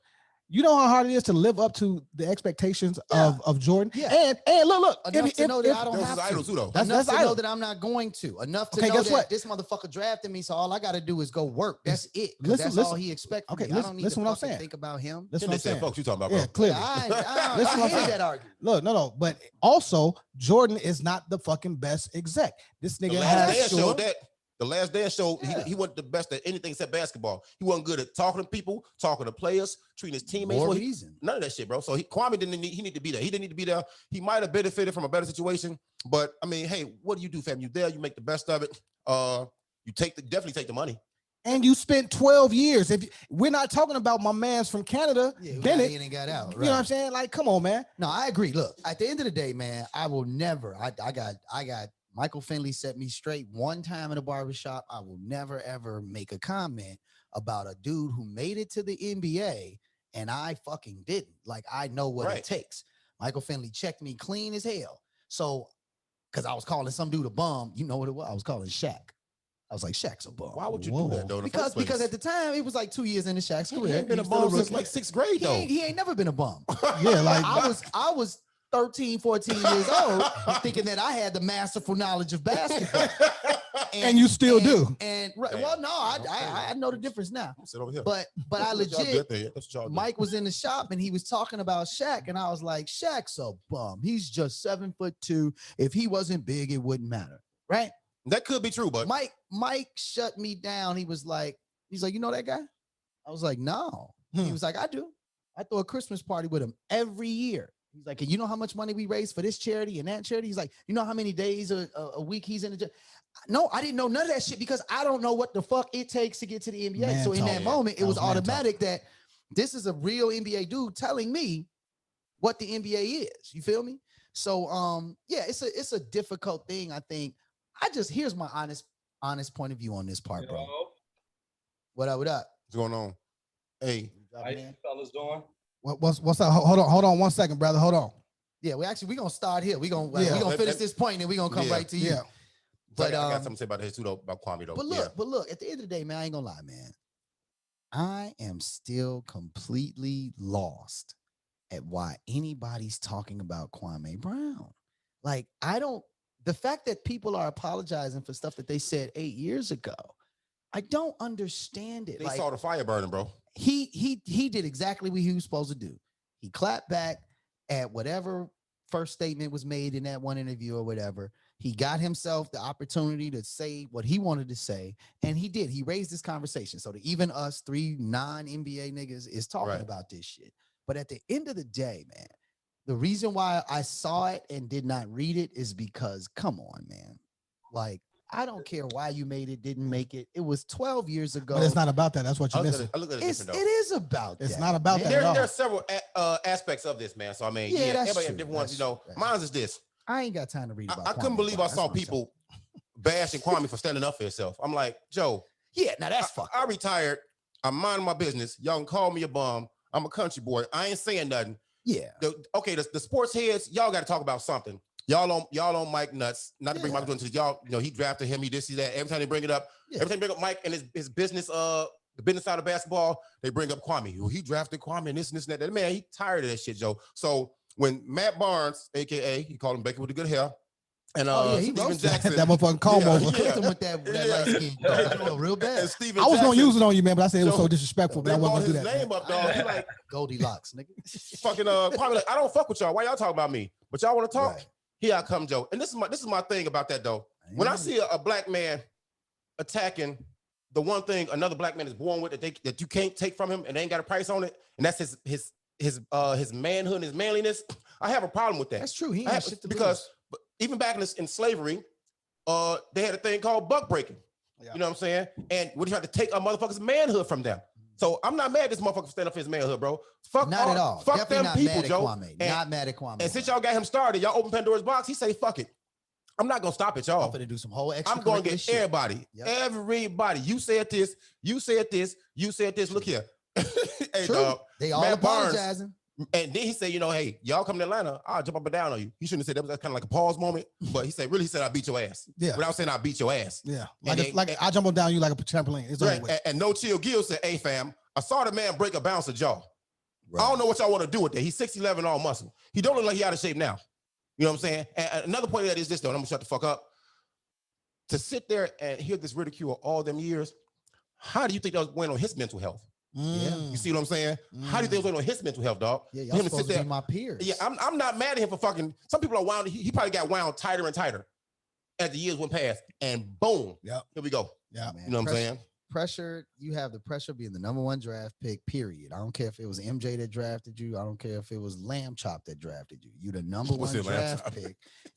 You know how hard it is to live up to the expectations of Jordan. Yeah. And look. Enough to know that I don't have to. Idols, though. Enough to know that I'm not going to. Enough to know that this motherfucker drafted me, so all I got to do is go work. That's it. That's all he expects from me. I don't need to fucking think about him. Listen what I'm saying. Folks you talking about, bro. Yeah, clearly. I hate that argument. Look, no. But also, Jordan is not the fucking best exec. This nigga has showed that. The Last Dance showed he wasn't the best at anything except basketball. He wasn't good at talking to people, talking to players, treating his teammates. None of that shit, bro. So Kwame he need to be there. He didn't need to be there. He might have benefited from a better situation, but I mean, hey, what do you do, fam? You there? You make the best of it. You definitely take the money. And you spent 12 years. If we're not talking about my man's from Canada, Bennett, he got out. You know what I'm saying? Like, come on, man. No, I agree. Look, at the end of the day, man, I will never. I got. Michael Finley set me straight one time in a barbershop. I will never, ever make a comment about a dude who made it to the NBA and I fucking didn't. Like, I know what it takes. Michael Finley checked me clean as hell. So, because I was calling some dude a bum, you know what it was? I was calling Shaq. I was like, Shaq's a bum. Why would you do that, though? Because at the time, it was like 2 years into Shaq's career. He ain't been a bum since like 6th grade, though. He ain't never been a bum. Yeah, like I was 13, 14 years old, thinking that I had the masterful knowledge of basketball. And you still do. Well, no, I know the difference now. Sit over here. But I legit, Mike was in the shop and he was talking about Shaq, and I was like, Shaq's a bum. He's just 7'2". If he wasn't big, it wouldn't matter, right? That could be true, but Mike shut me down. He's like, you know that guy? I was like, no. He was like, I do. I throw a Christmas party with him every year. He's like, you know how much money we raise for this charity and that charity? He's like, you know how many days a week he's in the gym? No, I didn't know none of that shit because I don't know what the fuck it takes to get to the NBA. Man so in talk. that moment, it was automatic talk. that this is a real NBA dude telling me what the NBA is. You feel me? So yeah, it's a difficult thing. I think here's my honest point of view on this part, bro. What up? What's going on? Hey, how you fellas doing? What's up? Hold on 1 second, brother. Hold on. Yeah, we're gonna start here. We're gonna finish this point and we're gonna come right to you. Yeah. But I got something to say about this too, though, about Kwame, though. But look, at the end of the day, man, I ain't gonna lie, man. I am still completely lost at why anybody's talking about Kwame Brown. Like, the fact that people are apologizing for stuff that they said 8 years ago, I don't understand it. They like, saw the fire burning, bro. He did exactly what he was supposed to do. He clapped back at whatever first statement was made in that one interview or whatever. He got himself the opportunity to say what he wanted to say, and he did. He raised this conversation. So that even us 3 non-NBA niggas is talking about this shit. But at the end of the day, man, the reason why I saw it and did not read it is because, come on, man. Like, I don't care why you made it, didn't make it. It was 12 years ago. But it's not about that. That's what you're missing. I look at it It is about that. It's not about that there, at all. there are several aspects of this, man. So, I mean, everybody have different ones, you know. Mine is this. I ain't got time to read about I couldn't believe I saw people bashing Kwame for standing up for himself. I'm like, Joe. Yeah, now that's fucked. I retired. I'm minding my business. Y'all can call me a bum. I'm a country boy. I ain't saying nothing. Yeah. The sports heads, y'all got to talk about something. Y'all on Mike nuts. Not to bring Mike into y'all. You know, he drafted him. He this, he that. Every time they bring it up, every time they bring up Mike and his business, the business side of basketball, they bring up Kwame. Well, he drafted Kwame and this and that. Man, he tired of that shit, Joe. So when Matt Barnes, aka he called him Baker with the good hair, and Steven Jackson, that motherfucking Convo. With that light skin. I feel real bad. And I was gonna use it on you, man, but I said it was so disrespectful. But I wasn't gonna do that. Name up, dog. He like Goldilocks, nigga. Fucking Kwame, like, I don't fuck with y'all. Why y'all talking about me? But y'all want to talk? Right. Here I come, Joe. And this is my thing about that, though. When I see a black man attacking the one thing another black man is born with that you can't take from him and they ain't got a price on it, and that's his manhood and his manliness, I have a problem with that. That's true. He ain't shit to because even back in slavery, they had a thing called buck breaking. Yeah. You know what I'm saying? And we tried to take a motherfucker's manhood from them. So I'm not mad at this motherfucker for standing up for his manhood, bro. Fuck not at all. Fuck Definitely them not people, mad at Joe. Kwame. Not mad at Kwame. And since y'all got him started, y'all open Pandora's box. He say, "Fuck it, I'm not gonna stop it, y'all. I'm gonna do some whole extra. I'm gonna get everybody, everybody. You said this. You said this. You said this. Look here, hey, dog. They all apologizing. And then he said, you know, hey, y'all come to Atlanta, I'll jump up and down on you. He shouldn't have said that. That's kind of like a pause moment. But he said, I beat your ass. Yeah. Without saying I beat your ass. Yeah. Like I jump up down you like a trampoline. It's right. And No Chill Gill said, hey, fam, I saw the man break a bouncer jaw. Right. I don't know what y'all want to do with that. He's 6'11" all muscle. He don't look like he out of shape now. You know what I'm saying? And another point of that is this, though, and I'm going to shut the fuck up. To sit there and hear this ridicule all them years, how do you think that was going on his mental health? Yeah. You see what I'm saying? How do you think it was going on his mental health, dog? Yeah, y'all supposed to be my peers. Yeah, I'm not mad at him for fucking. Some people are wound. He probably got wound tighter and tighter as the years went past, and boom, here we go. Yeah, you know what I'm saying? Pressure. You have the pressure of being the #1 draft pick. Period. I don't care if it was MJ that drafted you. I don't care if it was Lamb Chop that drafted you. You're the #1 draft pick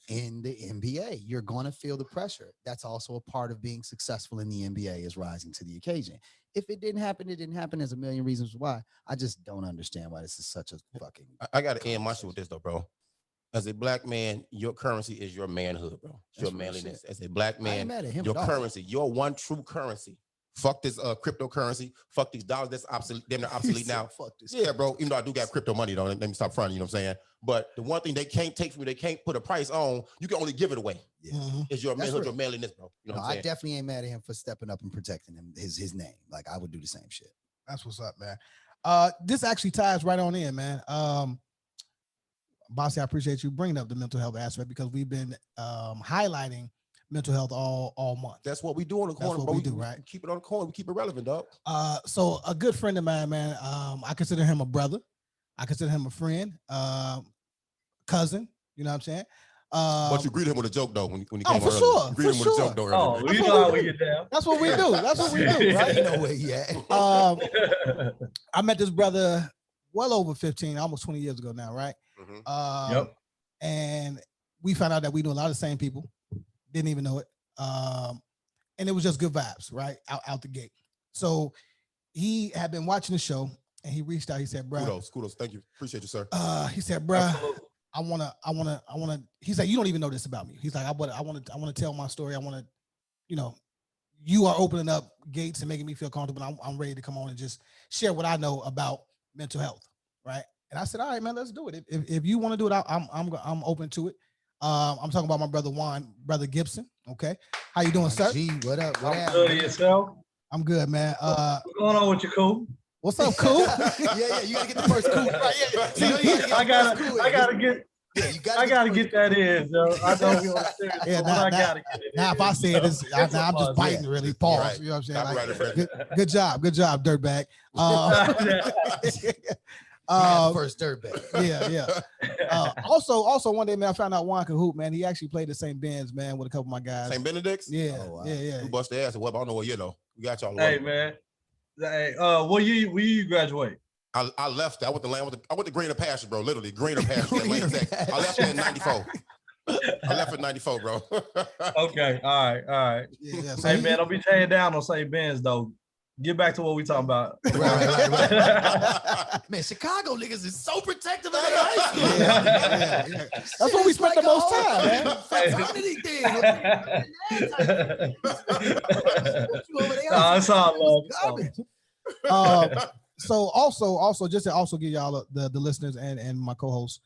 in the NBA. You're going to feel the pressure. That's also a part of being successful in the NBA is rising to the occasion. If it didn't happen, it didn't happen. There's a million reasons why. I just don't understand why this is such a fucking. I got to end my shit with this though, bro. As a black man, your currency is your manhood, bro. It's your manliness. As a black man, your currency, your one true currency. Fuck this cryptocurrency. Fuck these dollars. That's obsolete. They're obsolete now. Fuck this. Yeah, bro. Even though I do got crypto money, though. Let me stop fronting. You know what I'm saying? But the one thing they can't take from you, they can't put a price on. You can only give it away. Yeah. Is your manhood, your manliness, bro. You know what I'm saying? I definitely ain't mad at him for stepping up and protecting him, his name. Like I would do the same shit. That's what's up, man. This actually ties right on in, man. Bossy, I appreciate you bringing up the mental health aspect because we've been highlighting mental health all month. That's what we do on the corner, bro. We do, right? We keep it on the corner. We keep it relevant, dog. So a good friend of mine, man, I consider him a brother. I consider him a friend, cousin. You know what I'm saying? But you greet him with a joke, though, when he came for earlier. sure. You greet him with a joke, though. Oh, you know how we get down. That's what we do. That's what we do, right? You know where he at. I met this brother well over 15, almost 20 years ago now, right? Yep. And we found out that we knew a lot of the same people, didn't even know it. And it was just good vibes, right? Out the gate. So he had been watching the show and he reached out. He said, bro. Kudos. Thank you. Appreciate you, sir. He said, bro, I wanna, he's like, you don't even know this about me. He's like, I want to tell my story. I want to, you are opening up gates and making me feel comfortable. I'm ready to come on and just share what I know about mental health. Right. And I said, all right, man, let's do it. If you want to do it, I'm open to it. I'm talking about my brother brother Gibson. Okay. How you doing, sir? Gee, what up? I'm good. Yourself? I'm good, man. What's going on with you, Cool? What's up, Cool? yeah, you gotta get the first Cool. Right, yeah. See, I gotta get. Yeah, I gotta get that in, yo. I know we on the serious, yeah, I gotta get it. Now, if I say it, I'm just biting, really. Pause. Right. You know what I'm saying? Like, good job, dirtbag. First dirtbag. Yeah. Also, one day, man, I found out Juan could hoop, man. He actually played the St. Ben's, man, with a couple of my guys. St. Benedict's? Yeah. Oh, wow. Yeah. We bust their ass at Web. I don't know what year though. We got y'all. Hey, man. Hey, what year you graduate? I left. I went to Greener Pastures, bro. Literally, Greener Pastures. I left in '94. I left in '94, bro. Okay, all right. Yeah. So hey, man, don't be tearing down on St. Ben's though. Get back to what we talking about. Right. Man, Chicago niggas is so protective of their high school. Yeah. That's where we spent the most time, man. It's all love. So also just to also give y'all the listeners and my co-hosts.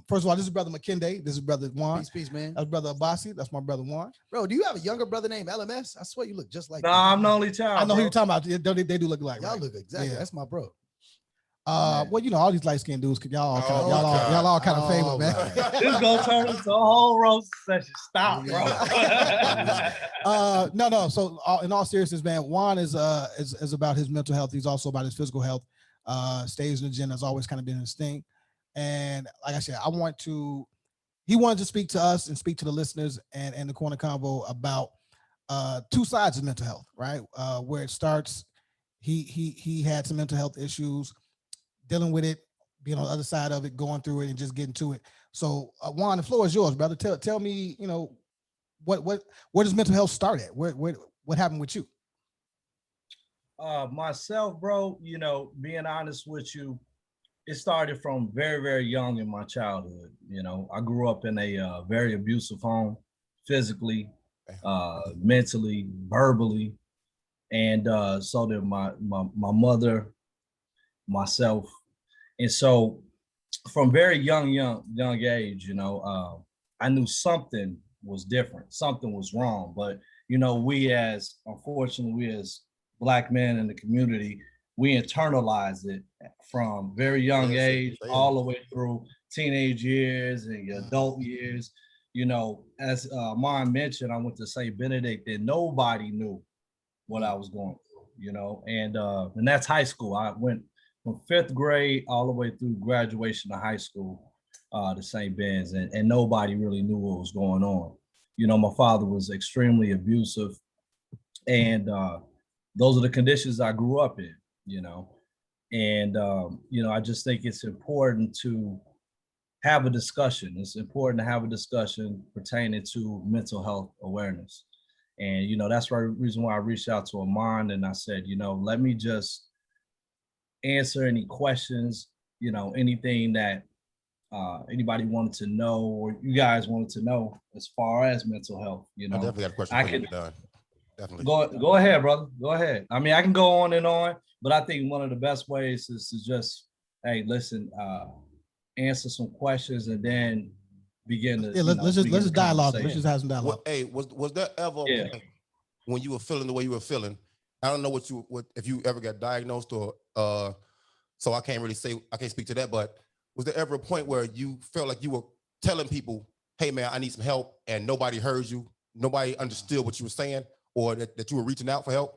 First of all, this is brother McKinday. This is brother Juan. Peace, man. That's brother Abasi. That's my brother Juan. Bro, do you have a younger brother named LMS? I swear you look just like. Nah, I'm the only child. I know bro. who you're talking about. They do look like. Y'all right? look exactly. Yeah. That's my bro. Well, all these light skinned dudes, y'all all kind of famous, man. This gonna turn into a whole roast session. Stop, bro. No. So, in all seriousness, man, Juan is about his mental health. He's also about his physical health. Stays in the gym. Has always kind of been his thing. And like I said, he wanted to speak to us and speak to the listeners and the Corner Convo about two sides of mental health, right? Where it starts, he had some mental health issues, dealing with it, being on the other side of it, going through it, and just getting to it. So, Juan, the floor is yours, brother. Tell me, where does mental health start at? What happened with you? Myself, bro, being honest with you, it started from very, very young in my childhood. I grew up in a very abusive home, physically, mentally, verbally. And so did my mother, myself. And so from very young age, I knew something was different, something was wrong. But, unfortunately, we as Black men in the community, we internalize it from very young age all the way through teenage years and your adult years. As Mon mentioned, I went to St. Benedict and nobody knew what I was going through, and that's high school. I went from 5th grade all the way through graduation of high school to St. Ben's, and nobody really knew what was going on. My father was extremely abusive, and those are the conditions I grew up in. I just think it's important to have a discussion. It's important to have a discussion pertaining to mental health awareness. And, that's the reason why I reached out to Amon and I said, let me just answer any questions, anything that anybody wanted to know or you guys wanted to know as far as mental health. I definitely got a question for you, Don. Definitely. Go ahead, brother. Go ahead. I mean, I can go on and on, but I think one of the best ways is to just, hey, listen, answer some questions and then begin to. Yeah, let's just dialogue. Let's just have some dialogue. Hey, was there ever when you were feeling the way you were feeling? I don't know if you ever got diagnosed or so I can't speak to that. But was there ever a point where you felt like you were telling people, "Hey, man, I need some help," and nobody heard you, nobody understood what you were saying, or that you were reaching out for help?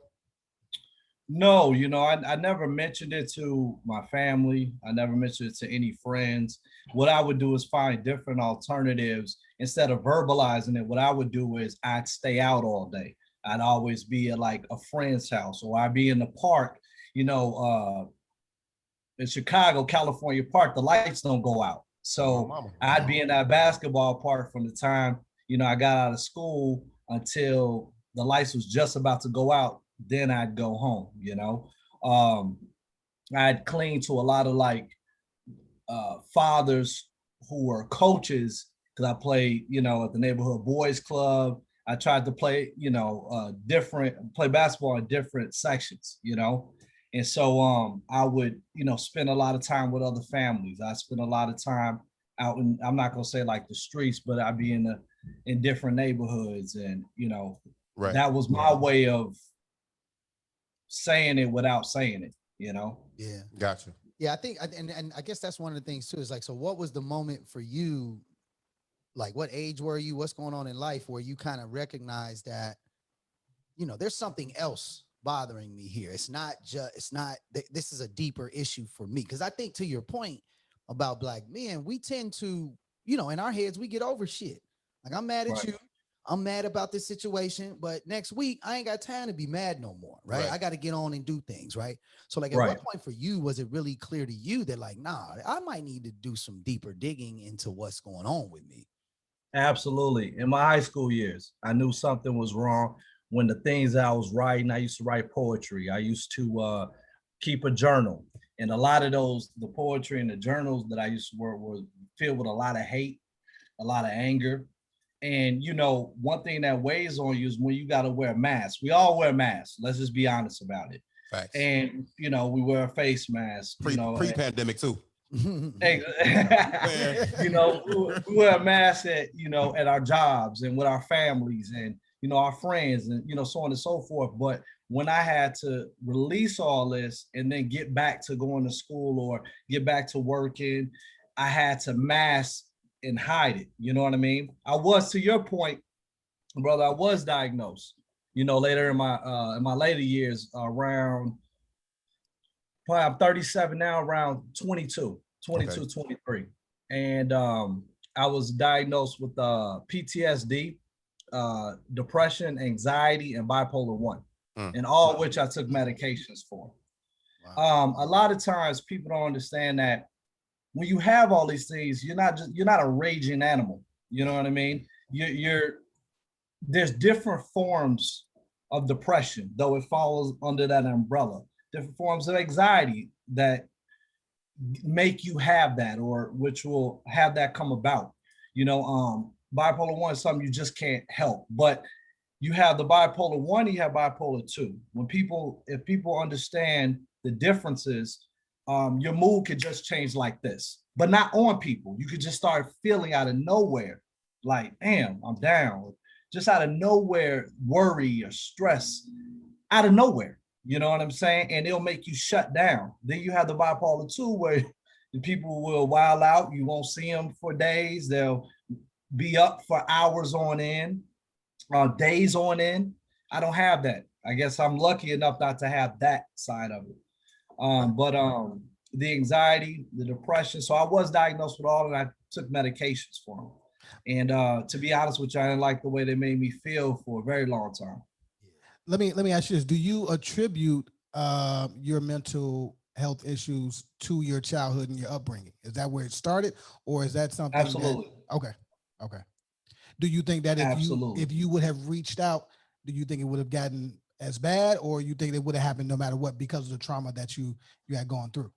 No, I never mentioned it to my family. I never mentioned it to any friends. What I would do is find different alternatives. Instead of verbalizing it, what I would do is I'd stay out all day. I'd always be at like a friend's house, or I'd be in the park, in Chicago, California Park, the lights don't go out. So I'd be in that basketball park from the time, I got out of school until the lights was just about to go out. Then I'd go home, I'd cling to a lot of fathers who were coaches because I played, at the neighborhood boys club. I tried to play, play basketball in different sections, And so I would, spend a lot of time with other families. I spent a lot of time out in, I'm not gonna say like the streets, but I'd be in different neighborhoods, and that was my way of saying it without saying it, Yeah. Gotcha. Yeah, I think, and I guess that's one of the things too, is like, so what was the moment for you? Like, what age were you? What's going on in life where you kind of recognize that, there's something else bothering me here. This is a deeper issue for me. Because I think, to your point about Black men, we tend to, in our heads, we get over shit. Like, I'm mad at you. I'm mad about this situation, but next week I ain't got time to be mad no more, right? I got to get on and do things, right? So like, at what point for you was it really clear to you that like, nah, I might need to do some deeper digging into what's going on with me? Absolutely. In my high school years, I knew something was wrong when the things that I was writing. I used to write poetry. I used to keep a journal, and a lot of the poetry and the journals that I used to work was filled with a lot of hate, a lot of anger. And, one thing that weighs on you is when you got to wear a mask. We all wear masks. Let's just be honest about it. Facts. And, we wear a face mask. Pre-pandemic too. We wear a mask at our jobs and with our families and, our friends and, so on and so forth. But when I had to release all this and then get back to going to school or get back to working, I had to mask and hide it. You know what I mean? I was, to your point, brother, I was diagnosed, later in my later years, around, probably I'm 37 now, around 22, 23. And I was diagnosed with PTSD, depression, anxiety, and bipolar 1, and all of which I took medications for. Wow. A lot of times people don't understand that when you have all these things, you're not a raging animal. You know what I mean? There's different forms of depression, though it falls under that umbrella. Different forms of anxiety that make you have that, or which will have that come about. Bipolar 1 is something you just can't help. But you have the bipolar 1, you have bipolar 2. If people understand the differences, your mood could just change like this, but not on people. You could just start feeling out of nowhere, like, damn, I'm down. Just out of nowhere, worry or stress, out of nowhere. You know what I'm saying? And it'll make you shut down. Then you have the bipolar 2, where the people will wild out. You won't see them for days. They'll be up for hours on end, days on end. I don't have that. I guess I'm lucky enough not to have that side of it. But the anxiety, the depression. So I was diagnosed with all, and I took medications for them. And to be honest with you, I didn't like the way they made me feel for a very long time. Let me ask you this: do you attribute your mental health issues to your childhood and your upbringing? Is that where it started, or is that something? Absolutely. Okay. Do you think that if you would have reached out, do you think it would have gotten as bad, or you think it would have happened no matter what because of the trauma that you had gone through?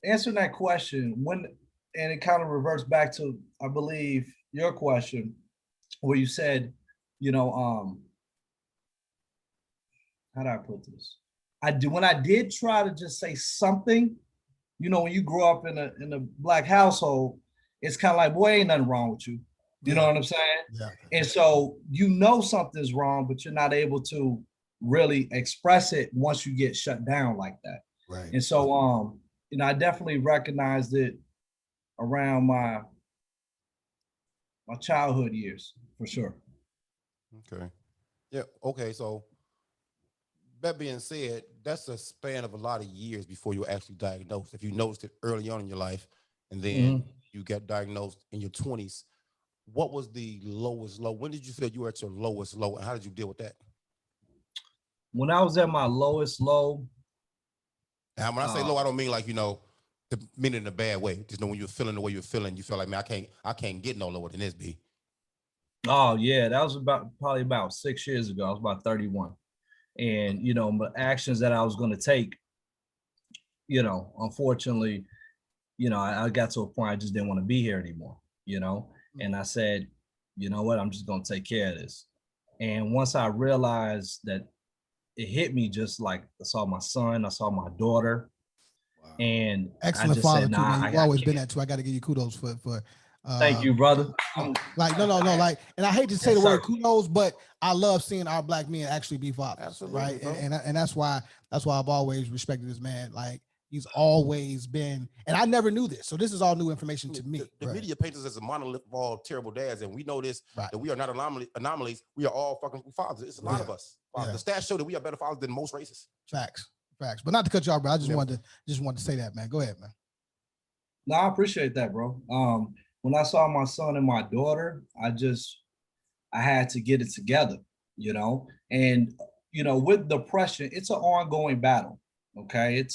Answering that question, and it kind of reverts back to, I believe, your question, where you said, how do I put this? When I did try to just say something, when you grow up in a Black household, it's kind of like, boy, ain't nothing wrong with you. You know what I'm saying? Yeah. And so something's wrong, but you're not able to really express it once you get shut down like that. Right. And so I definitely recognized it around my childhood years, for sure. Okay. Yeah. Okay. So that being said, that's a span of a lot of years before you were actually diagnosed. If you noticed it early on in your life, and then you got diagnosed in your 20s, what was the lowest low? When did you feel you were at your lowest low, and how did you deal with that? When I was at my lowest low. And when I say low, I don't mean like, meaning in a bad way. Just know when you're feeling the way you're feeling, you feel like, man, I can't get no lower than this, B. Oh yeah, that was probably about 6 years ago. I was about 31. And, you know, the actions that I was going to take, you know, unfortunately, you know, I got to a point I just didn't want to be here anymore, you know, and I said, you know what, I'm just going to take care of this. And once I realized that it hit me, just like I saw my son, I saw my daughter, and excellent I just father said, too, nah, man. You've always been that too. I got to give you kudos for thank you, brother. Like no, like, and I hate to say Yes, the word sir. kudos, but I love seeing our black men actually be fathers. Absolutely, right? bro. And that's why I've always respected this man. Like he's always been, and I never knew this, so this is all new information to me. The media paints us as a monolith of all terrible dads, and we know this, that we are not anomalies. We are all fucking fathers. It's a lot of us. The stats show that we are better fathers than most races. Facts. But not to cut you off, bro. I just wanted to say that, man. Go ahead, man. No, I appreciate that, bro. When I saw my son and my daughter, I had to get it together, you know. And you know, with depression, it's an ongoing battle. Okay,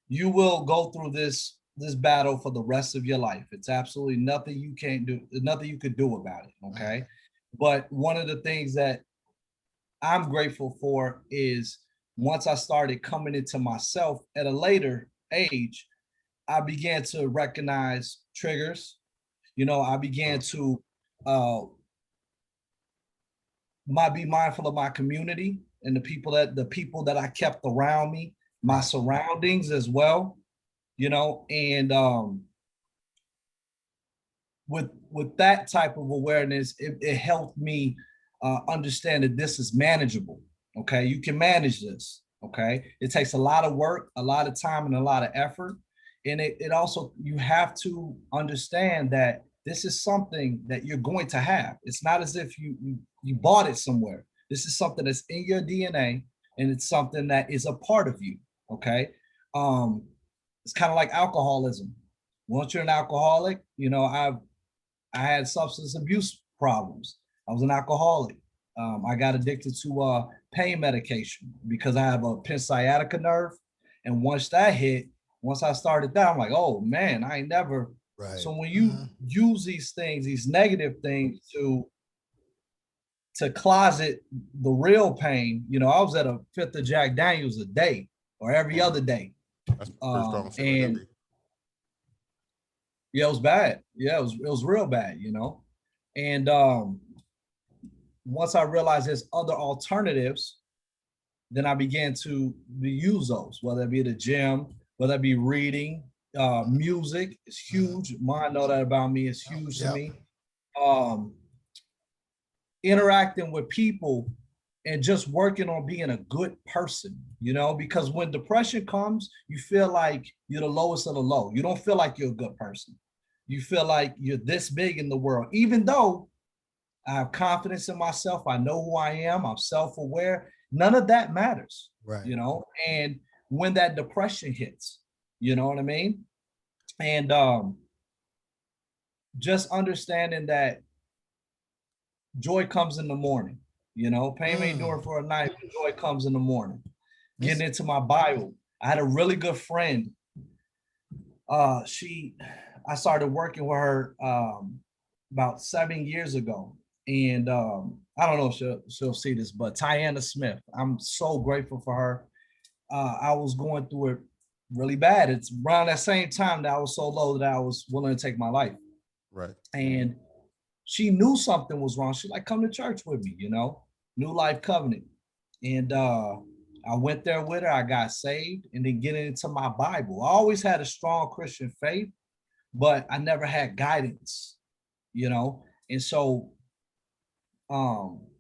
you will go through this battle for the rest of your life. It's absolutely nothing you can't do, nothing you could do about it. Okay, but one of the things that I'm grateful for is once I started coming into myself at a later age, I began to recognize triggers. You know, I began to be mindful of my community and the people that I kept around me, my surroundings as well. You know, and with that type of awareness, it helped me understand that this is manageable. Okay, you can manage this. Okay, it takes a lot of work, a lot of time, and a lot of effort. And it also, you have to understand that this is something that you're going to have. It's not as if you bought it somewhere. This is something that's in your DNA, and it's something that is a part of you. Okay, it's kind of like alcoholism. Once you're an alcoholic, you know, I had substance abuse problems. I was an alcoholic. I got addicted to pain medication because I have a pin sciatica nerve, and once I started that, I'm like, oh man, I ain't never. Right. So when you use these things, these negative things to closet the real pain, you know, I was at a fifth of Jack Daniels a day or every other day. That's pretty strong. And yeah, it was bad. Yeah, it was real bad, you know. And once I realized there's other alternatives, then I began to use those, whether it be the gym, whether it be reading, music is huge. Mine know that about me. It's huge to me. Interacting with people and just working on being a good person, you know, because when depression comes, you feel like you're the lowest of the low. You don't feel like you're a good person. You feel like you're this big in the world, even though I have confidence in myself. I know who I am. I'm self-aware. None of that matters, right? You know, and when that depression hits, you know what I mean? And just understanding that joy comes in the morning, you know, pain may endure for a night, but joy comes in the morning. Getting into my Bible. I had a really good friend. I started working with her about 7 years ago. And I don't know if she'll see this, but Tiana Smith, I'm so grateful for her. I was going through it really bad. It's around that same time that I was so low that I was willing to take my life. Right. And she knew something was wrong. She like, come to church with me, you know, New Life Covenant. And I went there with her. I got saved and then getting into my Bible. I always had a strong Christian faith, but I never had guidance, you know? And so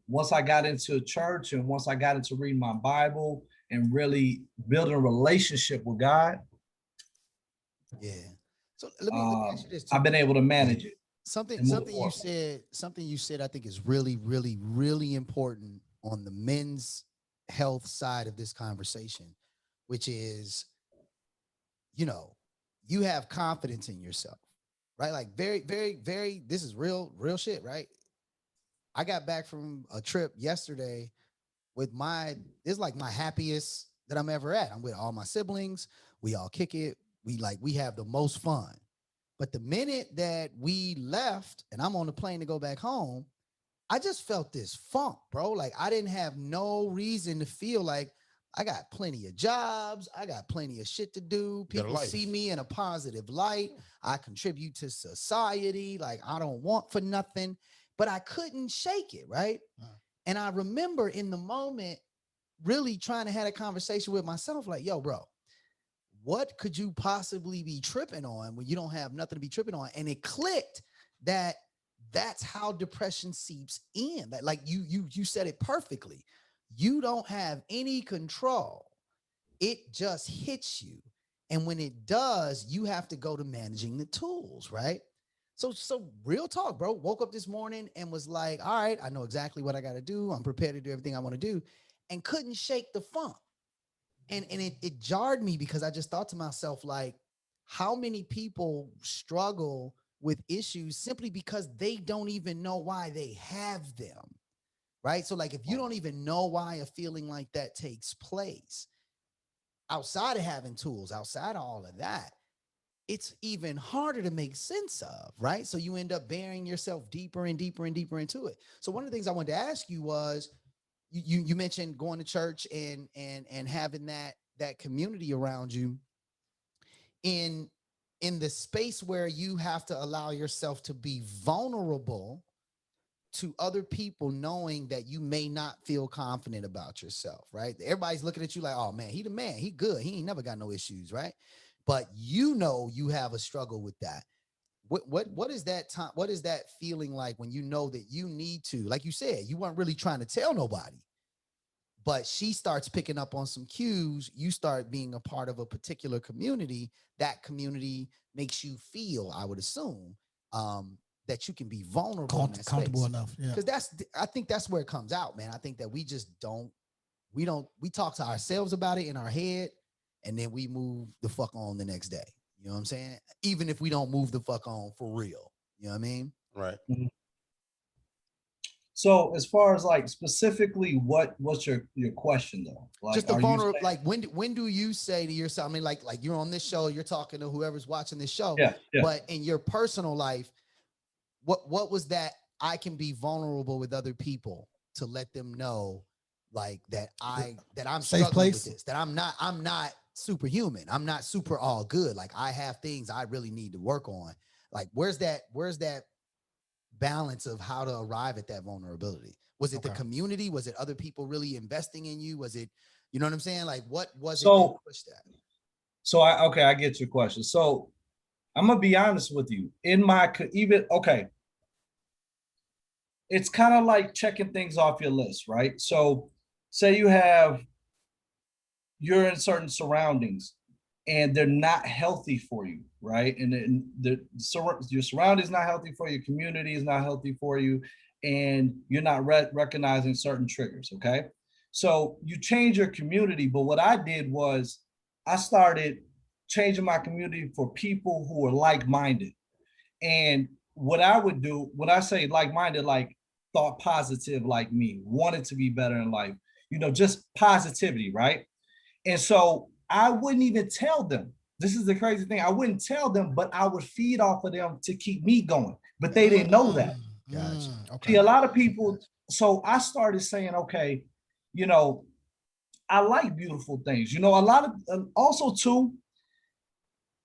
once I got into church and once I got into reading my Bible and really building a relationship with God. Yeah. So let me ask you this too. I've been able to manage it. Something you said, I think is really, really, really important on the men's health side of this conversation, which is, you know, you have confidence in yourself, right? Like very, very, very, this is real shit, right? I got back from a trip yesterday with it's like my happiest that I'm ever at. I'm with all my siblings. We all kick it. We have the most fun. But the minute that we left and I'm on the plane to go back home, I just felt this funk, bro. Like I didn't have no reason to feel like I got plenty of jobs. I got plenty of shit to do. People see me in a positive light. I contribute to society. Like I don't want for nothing, but I couldn't shake it, right? And I remember in the moment really trying to have a conversation with myself like, yo, bro, what could you possibly be tripping on when you don't have nothing to be tripping on? And it clicked that that's how depression seeps in. Like you said it perfectly. You don't have any control. It just hits you. And when it does, you have to go to managing the tools, right? So real talk, bro. Woke up this morning and was like, all right, I know exactly what I got to do. I'm prepared to do everything I want to do, and couldn't shake the funk. And it jarred me because I just thought to myself, like, how many people struggle with issues simply because they don't even know why they have them, right? So like, if you don't even know why a feeling like that takes place, outside of having tools, outside of all of that, it's even harder to make sense of, right? So you end up burying yourself deeper and deeper and deeper into it. So one of the things I wanted to ask you was, you mentioned going to church and having that community around you in the space where you have to allow yourself to be vulnerable to other people, knowing that you may not feel confident about yourself, right? Everybody's looking at you like, oh man, he the man, he good, he ain't never got no issues, right? But you know you have a struggle with that. What is that time? What is that feeling like when you know that you need to, like you said, you weren't really trying to tell nobody, but she starts picking up on some cues. You start being a part of a particular community. That community makes you feel, I would assume, that you can be vulnerable, comfortable enough. Yeah, because I think that's where it comes out, man. I think that we just we talk to ourselves about it in our head, and then we move the fuck on the next day. You know what I'm saying? Even if we don't move the fuck on for real. You know what I mean? Right. Mm-hmm. So as far as like specifically, what's your question though? Like, just the vulnerable, like when do you say to yourself, I mean, like you're on this show, you're talking to whoever's watching this show, yeah. But in your personal life, what was that I can be vulnerable with other people to let them know like that I'm struggling with this, that I'm not superhuman. I'm not super all good. Like I have things I really need to work on. Like where's that balance of how to arrive at that vulnerability? Was it the community? Was it other people really investing in you? Was it, you know what I'm saying? Like what was it that pushed that? So I get your question. So I'm gonna be honest with you. It's kind of like checking things off your list, right? So say you're in certain surroundings and they're not healthy for you, right? And your surroundings not healthy for you, your community is not healthy for you, and you're not recognizing certain triggers, okay? So you change your community, but what I did was I started changing my community for people who are like-minded. And what I would do, when I say like-minded, like thought positive like me, wanted to be better in life, just positivity, right? And so I wouldn't even tell them. This is the crazy thing. I wouldn't tell them, but I would feed off of them to keep me going. But they didn't know that. Gotcha. See, a lot of people. So I started saying, okay, I like beautiful things. A lot of also too,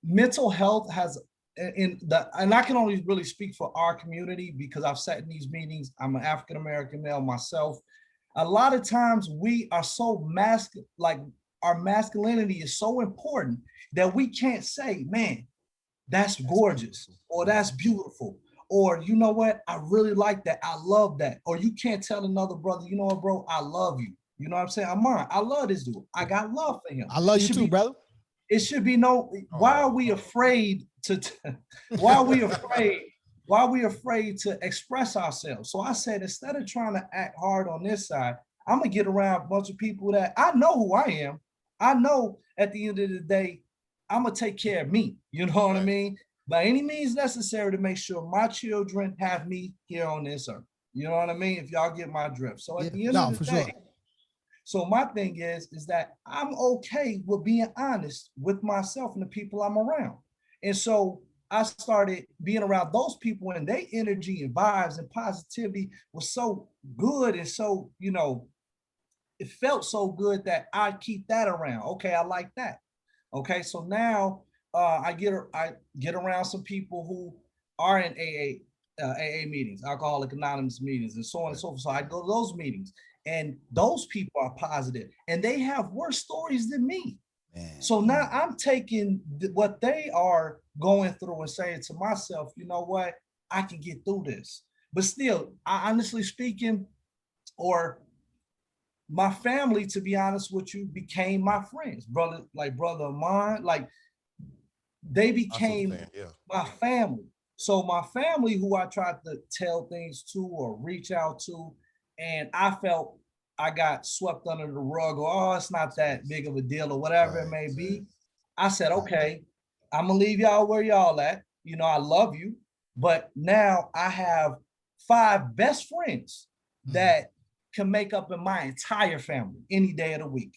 mental health has and I can only really speak for our community because I've sat in these meetings. I'm an African-American male myself. A lot of times we are so like our masculinity is so important that we can't say, man, that's gorgeous, or that's beautiful, or you know what, I really like that, I love that. Or you can't tell another brother, you know what, bro, I love you. You know what I'm saying? I love this dude. I got love for him. I love you too, brother. It should be no. Why are we afraid to? Why are we afraid? Why are we afraid to express ourselves? So I said, instead of trying to act hard on this side, I'm gonna get around a bunch of people that I know who I am. I know at the end of the day, I'm gonna take care of me. You know what I mean? By any means necessary to make sure my children have me here on this earth. You know what I mean? If y'all get my drift. So at the end of the day, So my thing is that I'm okay with being honest with myself and the people I'm around. And so I started being around those people, and their energy and vibes and positivity was so good. And so, you know, it felt so good that I keep that around. Okay, I like that. Okay, so now I get around some people who are in AA meetings, Alcoholic Anonymous meetings, and so on and so forth. So I go to those meetings, and those people are positive, and they have worse stories than me. Man. So now I'm taking what they are going through and saying to myself, you know what, I can get through this. But still, I honestly speaking, or my family, to be honest with you, became my friends, brother of mine, like they became my family. So my family, who I tried to tell things to or reach out to, and I felt I got swept under the rug, or oh, it's not that big of a deal, or whatever it may be. I said, okay, I'm gonna leave y'all where y'all at. You know, I love you, but now I have 5 best friends that can make up in my entire family any day of the week.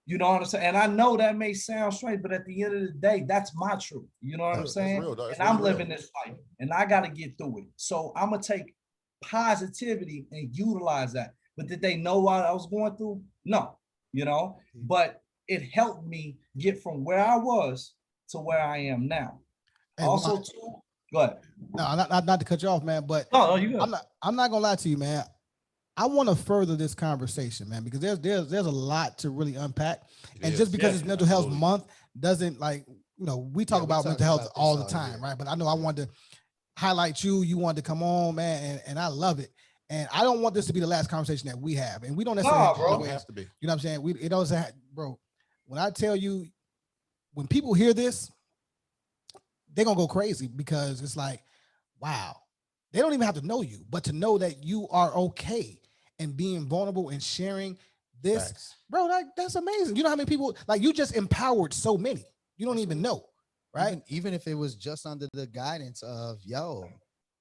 You know what I'm saying? And I know that may sound strange, but at the end of the day, that's my truth. You know what I'm saying? And I'm living this life, and I got to get through it. So I'm going to take positivity and utilize that. But did they know what I was going through? No, you know, but it helped me get from where I was to where I am now. And also, go ahead. No, not to cut you off, man, but no, you good. I'm not gonna lie to you, man. I want to further this conversation, man, because there's a lot to really unpack. And just because it's Mental Health Month doesn't, like, you know, we talk about mental health all the time, right? But I know I wanted to highlight you. You wanted to come on, man, and I love it. And I don't want this to be the last conversation that we have. And we don't necessarily have to be. You know what I'm saying? It doesn't have, bro. When I tell you, when people hear this, they're gonna go crazy, because it's like, wow, they don't even have to know you, but to know that you are okay and being vulnerable and sharing this, bro, that's amazing. You know how many people, like, you just empowered so many, you don't even know, right? Even if it was just under the guidance of, yo,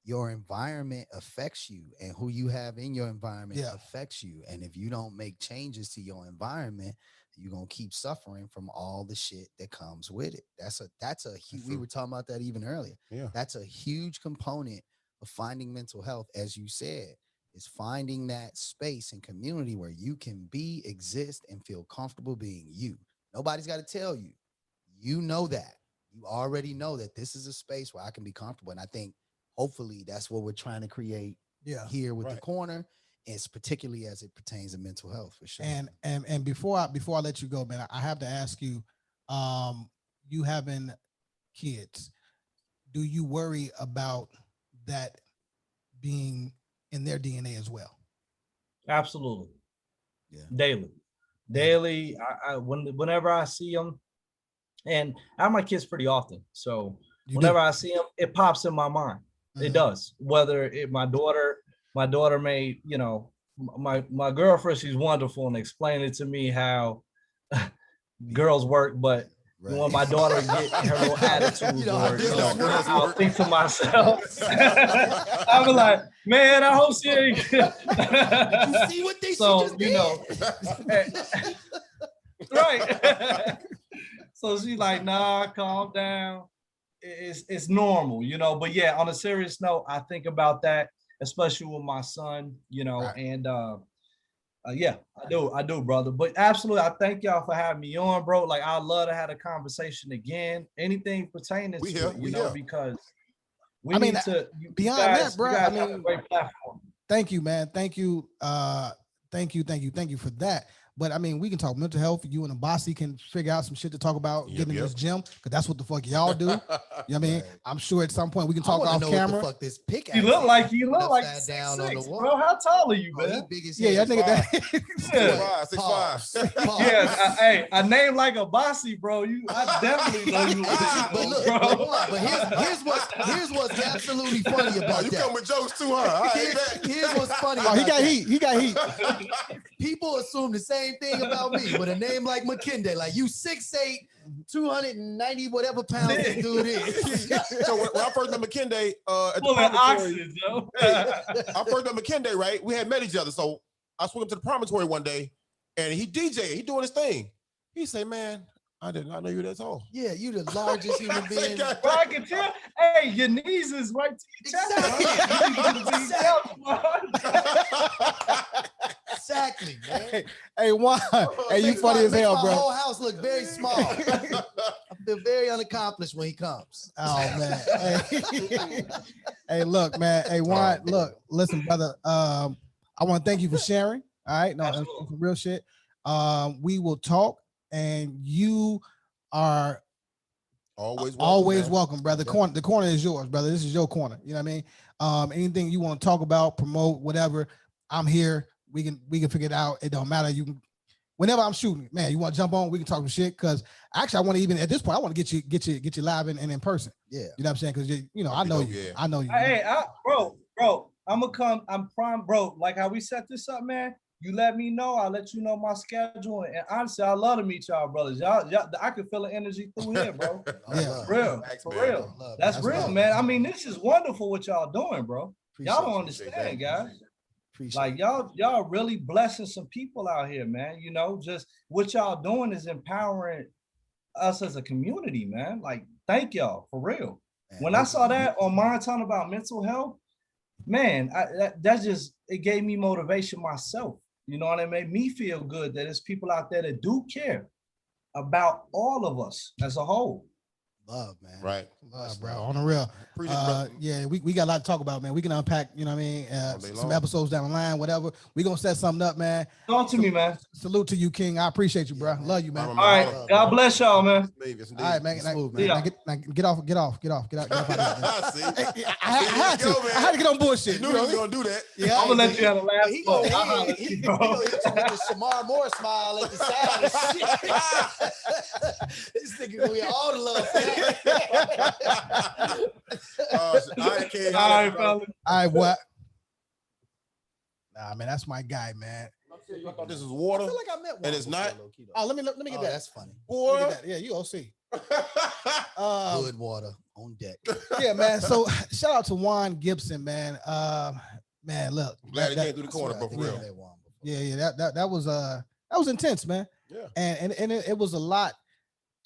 your environment affects you, and who you have in your environment affects you. And if you don't make changes to your environment, you're going to keep suffering from all the shit that comes with it. That's a huge, we were talking about that even earlier. Yeah. That's a huge component of finding mental health, as you said, is finding that space and community where you can be, exist, and feel comfortable being you. Nobody's got to tell you. You know that. You already know that this is a space where I can be comfortable. And I think hopefully that's what we're trying to create here with the corner. It's particularly as it pertains to mental health, for sure. And before I let you go, man, I have to ask you, you having kids, do you worry about that being in their DNA as well? Absolutely. Yeah. Daily. Whenever I see them, and I have my kids pretty often, so whenever I see them, it pops in my mind. It does. Whether my daughter may, you know, my girlfriend, she's wonderful and explain it to me how girls work, but when my daughter get her little attitude, I'll think to myself, I'll be like, man, I hope she ain't. You see what they so, you know, right. So she's like, nah, calm down. It's normal, you know. But yeah, on a serious note, I think about that, especially with my son, you know, and yeah, I do, brother. But absolutely, I thank y'all for having me on, bro. Like, I'd love to have a conversation again, anything pertaining to it, you know, because we need to, beyond that, bro, I mean, a great platform. Thank you, man. Thank you. Thank you for that. But I mean, we can talk mental health. You and the bossy can figure out some shit to talk about, getting in this gym, because that's what the fuck y'all do. You know what I mean? I'm sure at some point we can talk off camera. What the fuck this pick you look like 6'6", bro. How tall are you, man? Yeah, I think that. 6'5". Yeah, hey, a name like a bossy, bro. I definitely know you. But look, bro. Here's what's absolutely funny about you that. come with jokes too, huh? Here's what's funny. Oh, he got heat. He got heat. People assume the same thing about me, but a name like McKinday, like you 6'8", 290 whatever pounds this dude is. So when I first met McKinday at the oxygen, I first met McKinday, right? We had met each other. So I swung up to the promontory one day, and he DJ, he doing his thing. He say, man, I did not know you were that tall. Yeah, you the largest human being. Bro, I can tell. Hey, your knees is right to your chest. Exactly, man. Hey, Juan. Hey, you funny as hell, bro. My whole house look very small. I feel very unaccomplished when he comes. Oh man. Hey, hey, look, man. Hey, Juan. Look, listen, brother. I want to thank you for sharing. All right, no, that's some real shit. We will talk, and you are always welcome, brother. The corner is yours, brother. This is your corner. You know what I mean? Anything you want to talk about, promote, whatever, I'm here. We can figure it out. It don't matter. You can, whenever I'm shooting, man, you want to jump on, we can talk some shit. Cause actually I want to even at this point, I want to get you live and in person. Yeah. You know what I'm saying? Cause you know, I know you. Yeah. I know you. Hey, bro, I'm gonna come. I'm prime, bro. Like how we set this up, man. You let me know. I'll let you know my schedule. And honestly, I love to meet y'all, brothers. Y'all, I can feel the energy through here, bro. Yeah. For real. That's real, man. I mean, this is wonderful what y'all doing, bro. Y'all don't understand, guys. Like y'all really blessing some people out here, man. You know, just what y'all doing is empowering us as a community, man. Like, thank y'all for real. Man, when I saw that on my talking about mental health, man, that just, it gave me motivation myself. You know what I mean? It made me feel good that there's people out there that do care about all of us as a whole. Love, man. Right. Love, bro. On the real. Yeah, we got a lot to talk about, man. We can unpack, you know what I mean? Some episodes down the line, whatever. We're going to set something up, man. Talk to me, man. Salute to you, King. I appreciate you, bro. Love you, man. All right. God bless y'all, man. All right, man. Get off. Get out of here. I had to get on bullshit. You knew he was going to do that. Yeah, I'm going to let you have the last one. He with the Shamar Moore smile at the side and shit. This nigga going to get all the love. All right, what? Nah, man, that's my guy, man. I thought this is water. I feel like I met one. And it's not. Oh, let me get that. That's funny. Water. Yeah, you OC. Good water on deck. Yeah, man. So shout out to Juan Gibson, man. Man, look. Glad he came through the corner, bro. For real. Yeah. That was intense, man. Yeah. And it was a lot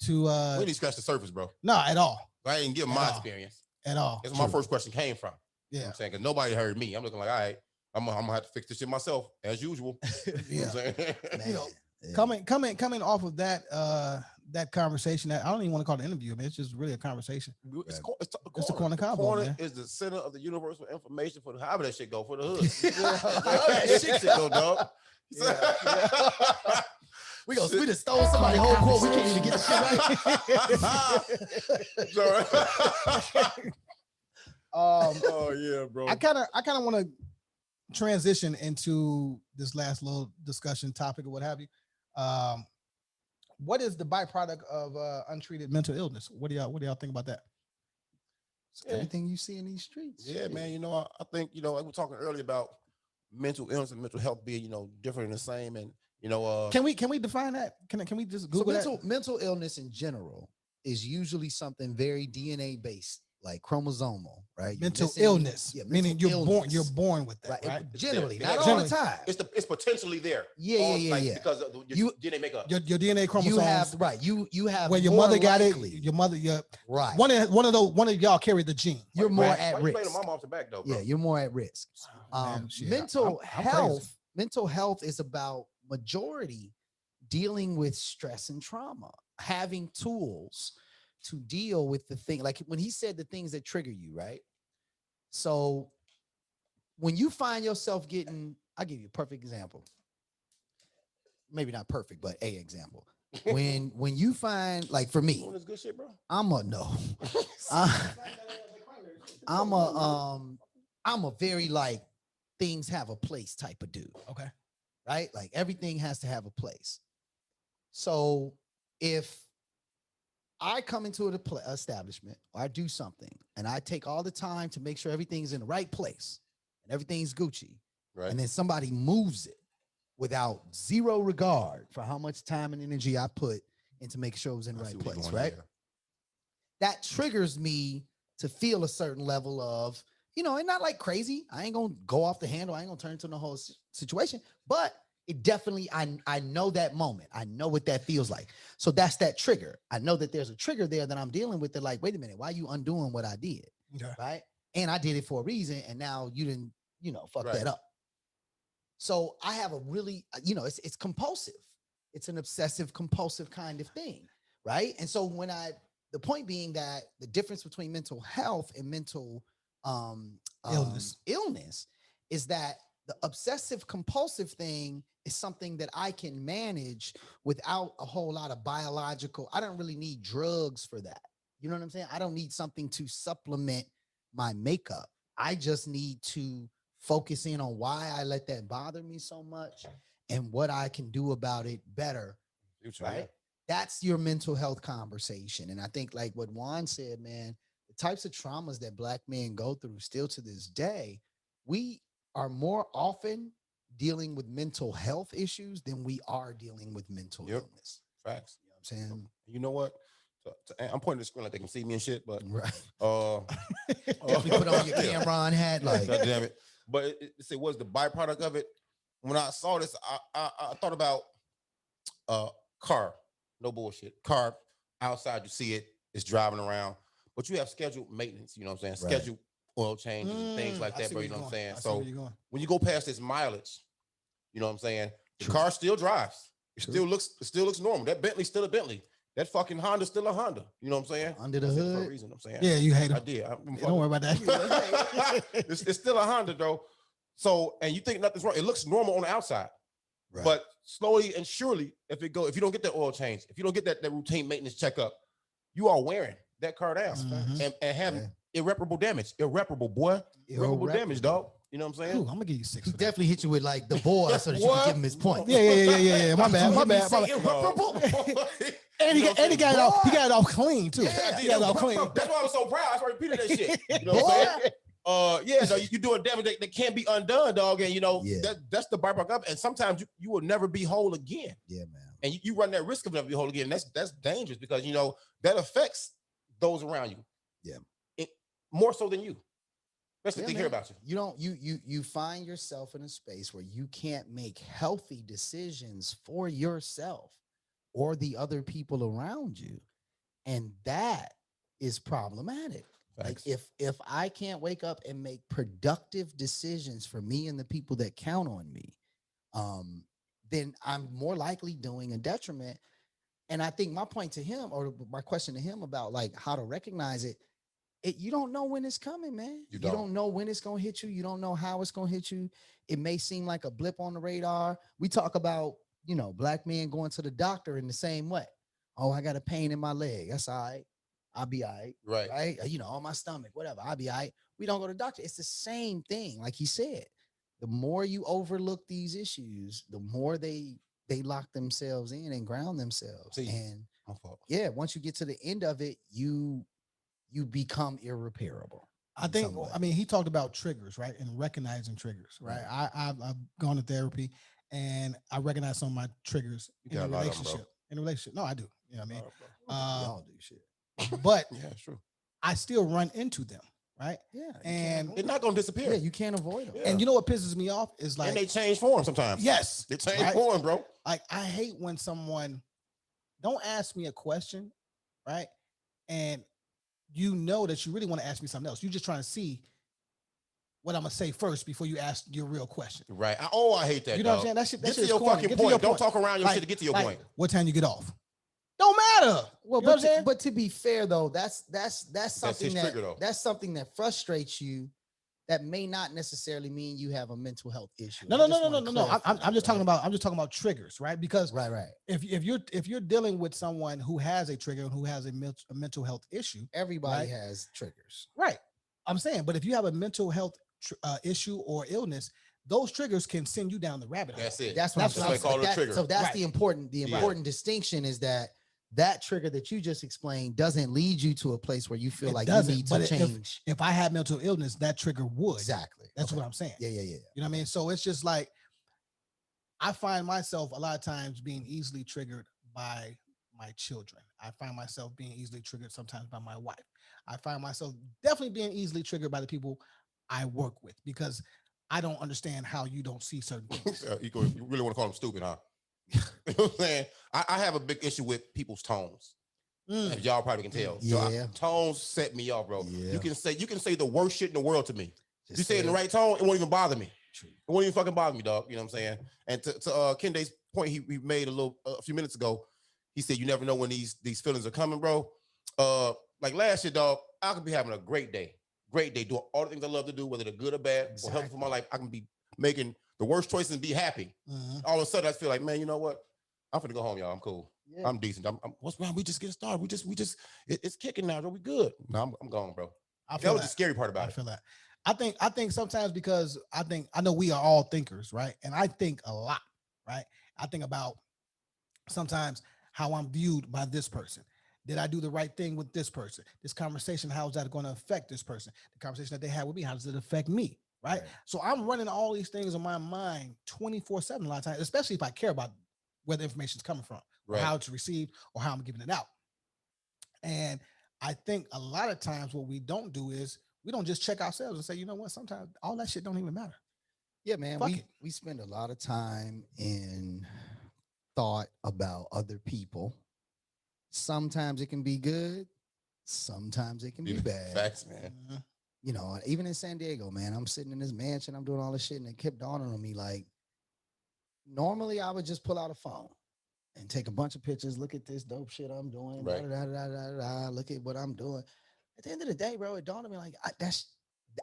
to. We didn't scratch the surface, bro. Nah, at all. I didn't give my experience at all. That's where my first question came from. Yeah, you know what I'm saying, because nobody heard me. I'm looking like, all right, I'm gonna have to fix this shit myself as usual. You know what I'm saying? You know, coming off of that that conversation, that I don't even want to call it an interview. I mean, it's just really a conversation. It's the corner Convo. Corner, man, is the center of the universal information for however that shit go for the hood. That shit go, dog. We just stole somebody's whole quote. We can't even get the shit right. Oh yeah, bro. I kind of want to transition into this last little discussion topic or what have you. What is the byproduct of untreated mental illness? What do y'all think about that? Everything you see in these streets. Yeah, man. You know, I think, you know, we were talking earlier about mental illness and mental health being, you know, different and the same. And you know, can we define that? Can we just Google that? Mental illness in general is usually something very DNA based, like chromosomal, right? Mental illness, meaning you're born with that, right? Generally, not all the time. It's potentially there. Yeah. Because of your DNA makeup. Your DNA chromosomes. You have where your mother got it. Your mother, right. One of y'all carried the gene. You're more at risk. You mom off the back though, bro? Yeah, you're more at risk. Mental health is about majority dealing with stress and trauma, having tools to deal with the thing. Like when he said the things that trigger you, right? So when you find yourself I'll give you a perfect example. Maybe not perfect, but a example. When you find, like for me, this good shit, bro? I'm a very like things have a place type of dude. Okay. Right? Like everything has to have a place. So if I come into an establishment or I do something and I take all the time to make sure everything's in the right place and everything's Gucci, right, and then somebody moves it without zero regard for how much time and energy I put into making sure it was in the right place, right? That triggers me to feel a certain level of, you know, and not like crazy. I ain't gonna go off the handle. I ain't gonna turn into the whole situation, but It definitely, I know that moment. I know what that feels like. So that's that trigger. I know that there's a trigger there that I'm dealing with. They're like, wait a minute, why are you undoing what I did? Okay. Right. And I did it for a reason. And now you didn't, fuck that up. So I have a really, it's compulsive. It's an obsessive compulsive kind of thing. Right. And so the point being that the difference between mental health and mental illness is that the obsessive compulsive thing is something that I can manage without a whole lot of biological. I don't really need drugs for that. You know what I'm saying? I don't need something to supplement my makeup. I just need to focus in on why I let that bother me so much and what I can do about it better. Right? That's your mental health conversation. And I think like what Juan said, man, the types of traumas that Black men go through still to this day, we are more often dealing with mental health issues than we are dealing with mental illness. Facts. You know what I'm saying? You know what? I'm pointing to the screen like they can see me and shit, but definitely put on your camera on hat, like God damn it. But it was the byproduct of it. When I saw this, I thought about car, no bullshit. Car outside, you see it, it's driving around, but you have scheduled maintenance, you know what I'm saying? Scheduled oil changes and things like that, bro. You know what I'm saying? So when you go past this mileage, you know what I'm saying? The car still drives. It still looks normal. That Bentley's still a Bentley. That fucking Honda's still a Honda. You know what I'm saying? Under the hood. For a reason, I'm saying. Yeah, you hate him. I did. Don't worry about that. It's still a Honda, though. So, and you think nothing's wrong. It looks normal on the outside. Right. But slowly and surely, if you don't get that oil change, if you don't get that routine maintenance checkup, you are wearing that car down and having irreparable damage. Irreparable, boy. Irreparable damage, dog. You know what I'm saying? Ooh, I'm gonna give you 6. He definitely hit you with like the boy so that you can give him his point. Yeah. My bad. And he got it off clean too. Yeah, he got it off clean. That's why I was so proud. I repeated that shit. You know what I'm saying? So you doing damage that can't be undone, dog. And that's the byproduct. And sometimes you will never be whole again. Yeah, man. And you run that risk of never be whole again. That's dangerous because that affects those around you. Yeah. More so than you. Especially if they hear about you. You find yourself in a space where you can't make healthy decisions for yourself or the other people around you. And that is problematic. Thanks. Like if I can't wake up and make productive decisions for me and the people that count on me, then I'm more likely doing a detriment. And I think my point to him, or my question to him about like how to recognize it, you don't know when it's coming, man. You don't know when it's going to hit you. You don't know how it's going to hit you. It may seem like a blip on the radar. We talk about, Black men going to the doctor in the same way. Oh, I got a pain in my leg. That's all right. I'll be all right. Right. On my stomach, whatever. I'll be all right. We don't go to the doctor. It's the same thing. Like he said, the more you overlook these issues, the more they lock themselves in and ground themselves. And once you get to the end of it, you become irreparable. I think, he talked about triggers, right? And recognizing triggers, right? I've gone to therapy and I recognize some of my triggers in a relationship. No, I do. You know what I mean? Y'all do shit. But it's true. I still run into them, right? Yeah. And they're not going to disappear. Yeah, you can't avoid them. Yeah. And you know what pisses me off is like... And they change form sometimes. Yes. They change form, bro. Like, I hate when someone... Don't ask me a question, right? And you know that you really want to ask me something else. You're just trying to see what I'm going to say first before you ask your real question. Right. I hate that, You know what I'm saying? That shit get to your fucking point. Don't talk around your shit to get to your point. What time you get off? Don't matter. Well, you know what I'm saying? But to be fair, though, that's something that's something that frustrates you. That may not necessarily mean you have a mental health issue. No. I'm just talking about triggers, right? Because if you're dealing with someone who has a trigger and who has a mental health issue, everybody has triggers, right? I'm saying, but if you have a mental health issue or illness, those triggers can send you down the rabbit hole. That's it. That's what they call it a trigger. So that's the important distinction is that trigger that you just explained doesn't lead you to a place where you feel like you need to change. If I had mental illness, that trigger would. Exactly. That's what I'm saying. Yeah. You know what I mean? So it's just like, I find myself a lot of times being easily triggered by my children. I find myself being easily triggered sometimes by my wife. I find myself definitely being easily triggered by the people I work with because I don't understand how you don't see certain things. You really want to call them stupid, huh? You know what I'm saying? I have a big issue with people's tones. As y'all probably can tell. Yeah. Tones set me off, bro. Yeah. You can say the worst shit in the world to me. Just you say it in the right tone, it won't even bother me. True. It won't even fucking bother me, dog. You know what I'm saying? And to Kende's point he made a few minutes ago, he said you never know when these feelings are coming, bro. Like last year, dog, I could be having a great day, doing all the things I love to do, whether they're good or bad, or helpful for my life. I can be making the worst choices and be happy. All of a sudden, I feel like, man, you know what? I'm finna go home, y'all. I'm cool. Yeah. I'm decent. What's wrong? We just get started. It's kicking now. Bro. We good. No, I'm gone, bro. That was the scary part about it. I feel that. I think sometimes because I know we are all thinkers, right? And I think a lot, right? I think about sometimes how I'm viewed by this person. Did I do the right thing with this person? This conversation, how is that going to affect this person? The conversation that they had with me, how does it affect me? Right? So I'm running all these things in my mind 24/7 a lot of times, especially if I care about where the information is coming from, or how it's received, or how I'm giving it out. And I think a lot of times what we don't do is we don't just check ourselves and say, you know what, sometimes all that shit don't even matter. Yeah, man. We spend a lot of time in thought about other people. Sometimes it can be good. Sometimes it can be bad. Facts, man. You know, even in San Diego, man, I'm sitting in this mansion, I'm doing all this shit, and it kept dawning on me like, normally I would just pull out a phone and take a bunch of pictures, look at this dope shit I'm doing, look at what I'm doing. At the end of the day, bro, it dawned on me like,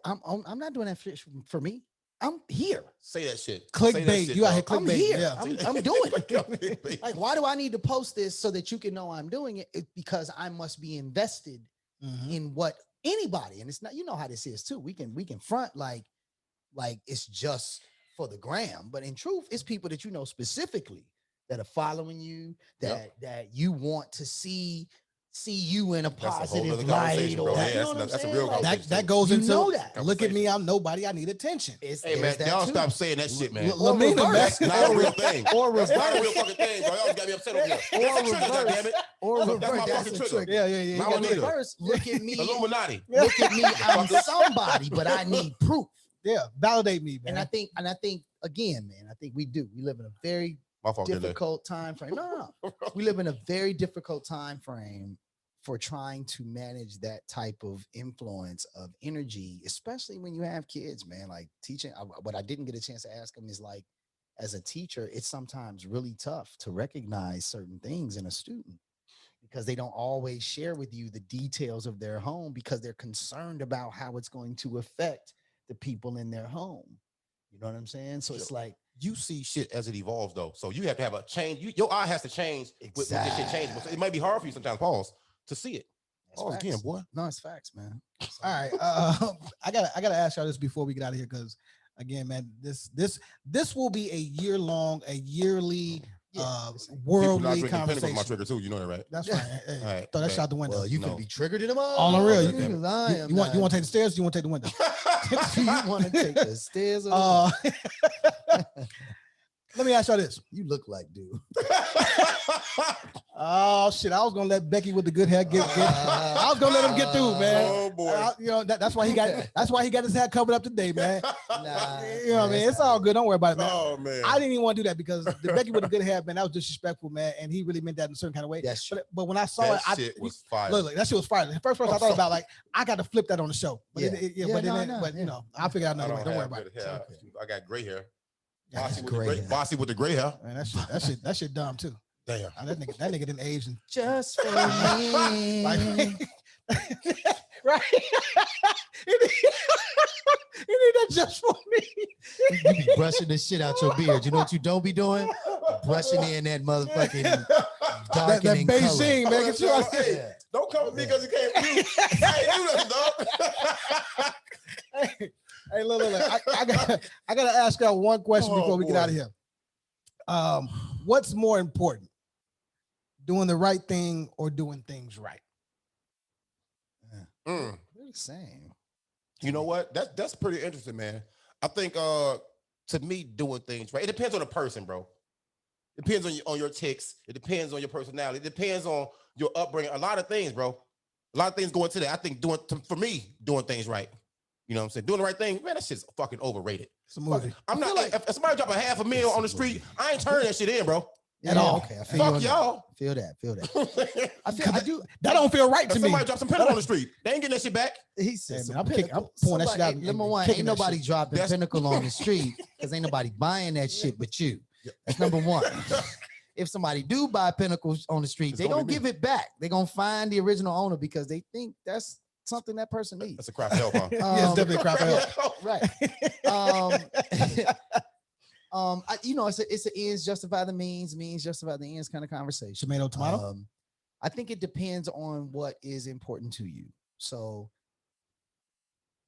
I'm not doing that shit for me. I'm here. Say that shit. Clickbait. You out here clickbait. I'm here. Yeah. I'm doing it. Like, why do I need to post this so that you can know I'm doing it? It's because I must be invested in what anybody, and it's not, you know how this is too. We can front like it's just for the gram, but in truth, it's people that you know specifically that are following you, that you want to see you in a positive light. Or, that's a real conversation. That goes into that. Look at me, I'm nobody, I need attention. Hey man, y'all stop saying that shit, man. That's not a real thing. Or reverse. That's not a real fucking thing, bro. Y'all got me upset over here. Or reverse. That's my fucking trigger. Yeah. Reverse. Look at me. Illuminati. Look at me. I'm somebody, but I need proof. Yeah, validate me, man. And I think again, man, I think we live in a very difficult time frame. No. We live in a very difficult time frame for trying to manage that type of influence of energy, especially when you have kids, man. Like teaching, what I didn't get a chance to ask them is like, as a teacher, it's sometimes really tough to recognize certain things in a student because they don't always share with you the details of their home because they're concerned about how it's going to affect the people in their home. You know what I'm saying? So it's like, you see shit as it evolves though. So you have to have a change. Your eye has to change with this shit change. It might be hard for you sometimes, pause, to see it. Pause again, boy. No, it's facts, man. All right. I gotta ask y'all this before we get out of here, because again, man, this will be a yearly worldly conversation. My trigger too, you know that, right? That's right. Hey, all right, throw that shot the window. Well, you can be triggered in them all on real. You want to take the stairs? Or you want to take the window? You want to take the stairs? Let me ask y'all this. You look like dude. Oh shit! I was gonna let Becky with the good hair get. I was gonna let him get through, man. Oh boy! That's why he got his hair covered up today, man. Nah, you know what I mean? It's all good. Don't worry about it, man. Oh man! I didn't even want to do that because the Becky with the good hair, man, that was disrespectful, man, and he really meant that in a certain kind of way. That's true. But when I saw that shit was fire. Look, that shit was fire. The first person I thought about, like, I got to flip that on the show. But but you know, I'll figure out another way. Don't worry about it. I got gray hair. Yeah, Bossy with the gray hair. Man, that shit dumb too. Damn. That nigga didn't age. Just for me. Right. He need that just for me. You be brushing the shit out your beard. You know what you don't be doing? Brushing in that motherfucking darkening that Beijing, color. man. Sure. Hey, don't come with me because you can't view. Hey, do this, dog. Hey, look. I gotta ask y'all one question before we get out of here. What's more important, doing the right thing or doing things right? They're the same. You know what? That's pretty interesting, man. I think to me, doing things right. It depends on the person, bro. It depends on your ticks. It depends on your personality. It depends on your upbringing. A lot of things, bro. A lot of things go into that. I think for me, doing things right. You know what I'm saying? Doing the right thing, man, that shit's fucking overrated. It's a movie. I'm not like, if somebody drop $500,000 on the street, I ain't turning that shit in, bro. At all. Okay, I feel Fuck y'all. Feel that. I do. That don't feel right to me. Somebody drop some pinnacle on the street. They ain't getting that shit back. He said, man, I'm pulling that shit out. Number one, ain't nobody dropping pinnacle on the street because ain't nobody buying that shit but you. That's number one. If somebody do buy pinnacles on the street, they gonna give it back. They gonna find the original owner because they think that's something that person needs. That's a crap help, huh? Yeah, it's definitely a crap help. Right. It's an ends justify the means justify the ends kind of conversation. Tomato. I think it depends on what is important to you. So,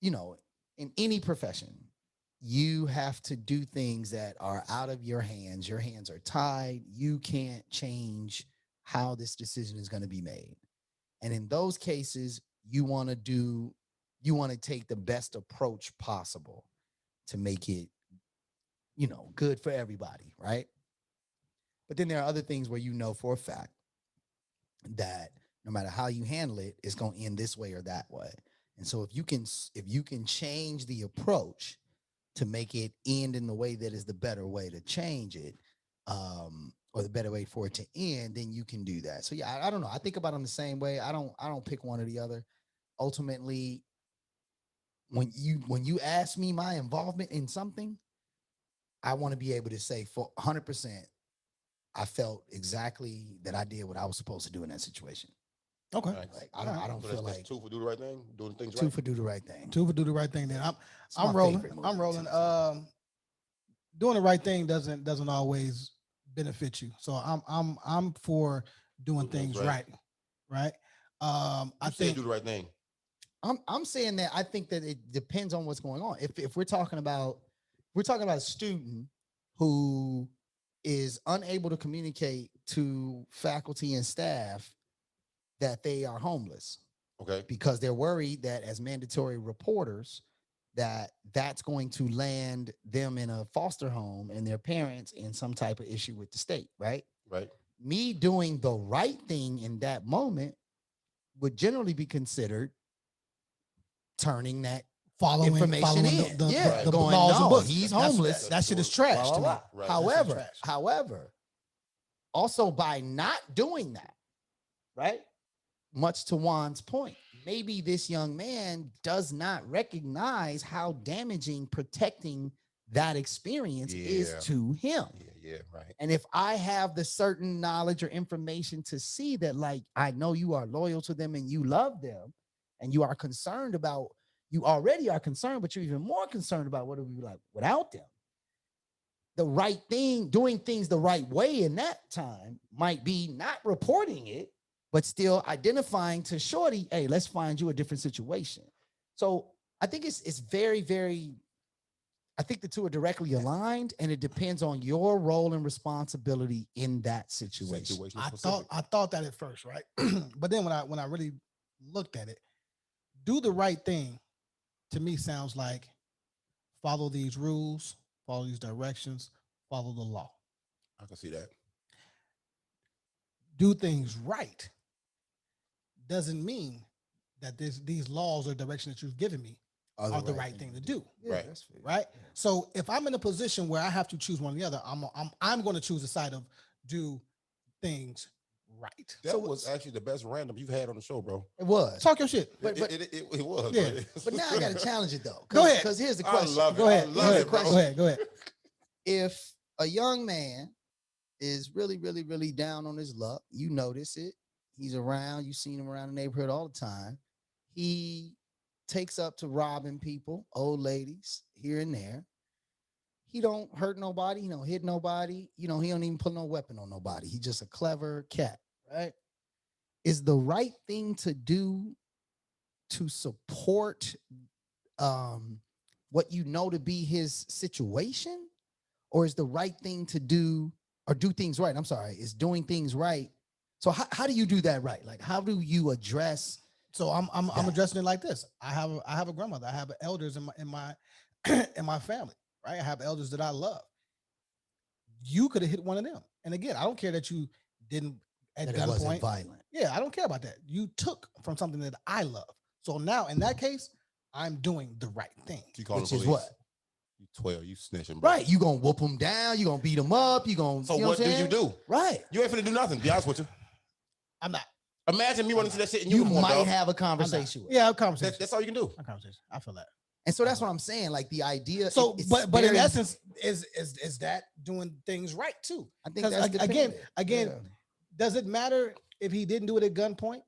in any profession, you have to do things that are out of your hands. Your hands are tied. You can't change how this decision is going to be made. And in those cases, you want to take the best approach possible to make it, good for everybody, right? But then there are other things where for a fact that no matter how you handle it, it's going to end this way or that way. And so if you can change the approach to make it end in the way that is the better way to change it, or the better way for it to end, then you can do that. So yeah, I don't know. I think about it in the same way. I don't pick one or the other. Ultimately, when you ask me my involvement in something, I want to be able to say for 100%, I felt exactly that I did what I was supposed to do in that situation. Okay. Like I don't feel like two for do the right thing, doing things right. Two for do the right thing. Two for do the right thing. Then I'm rolling. I'm rolling. Doing the right thing doesn't always benefit you. So I'm for doing things right. Right. I think do the right thing. I'm saying that I think that it depends on what's going on. If we're talking about a student who is unable to communicate to faculty and staff that they are homeless. Okay. Because they're worried that as mandatory reporters, that's going to land them in a foster home and their parents in some type of issue with the state, right? Right. Me doing the right thing in that moment would generally be considered turning that information in. The laws and books. He's homeless. That shit is trash to me. Right. However, also by not doing that, right? Much to Juan's point, maybe this young man does not recognize how damaging protecting that experience is to him. Yeah, right. And if I have the certain knowledge or information to see that, like, I know you are loyal to them and you love them and you are concerned about, you already are concerned, but you're even more concerned about what it would be like without them. The right thing, doing things the right way in that time might be not reporting it, but still identifying to shorty, hey, let's find you a different situation. So I think it's very, very, I think the two are directly aligned, and it depends on your role and responsibility in that situation. I thought that at first, right? But then when I really looked at it, do the right thing to me sounds like follow these rules, follow these directions, follow the law. I can see that. Do things right doesn't mean that these laws or directions that you've given me are the right thing to do. Yeah, right. That's fair. Right. So if I'm in a position where I have to choose one or the other, I'm going to choose the side of do things right. That was actually the best random you've had on the show, bro. It was. Talk your shit. But it was. Yeah. But now I got to challenge it though. Go ahead. Because here's the question. I love it. Go ahead. I love it, bro. Go ahead. If a young man is really, really, really down on his luck, you notice it. He's around. You've seen him around the neighborhood all the time. He takes up to robbing people, old ladies here and there. He don't hurt nobody. He don't hit nobody. He don't even put no weapon on nobody. He's just a clever cat, right? Is the right thing to do to support what you know to be his situation? Or is the right thing to do, or do things right? I'm sorry, is doing things right. So how do you do that right? Like, how do you address? So I'm addressing it like this. I have a grandmother. I have elders in my in my family, right? I have elders that I love. You could have hit one of them. And again, I don't care that you didn't at gunpoint. Violent. Yeah, I don't care about that. You took from something that I love. So now in that case, I'm doing the right thing. Which is what? You 12, you snitching, bro. Right. You gonna whoop them down, you gonna beat them up, you gonna. So you know what do I'm you do? Right. You ain't finna do nothing, to be honest with you. I'm not. Imagine me running to that shit and You uniform, might dog. have a conversation with. Yeah, a conversation. That's all you can do. A conversation. I feel that. And so that's what I'm saying. Like the idea. So, it's but in very- essence, is that doing things right too? I think 'Cause that's again, dependent. Yeah. does it matter if he didn't do it at gunpoint,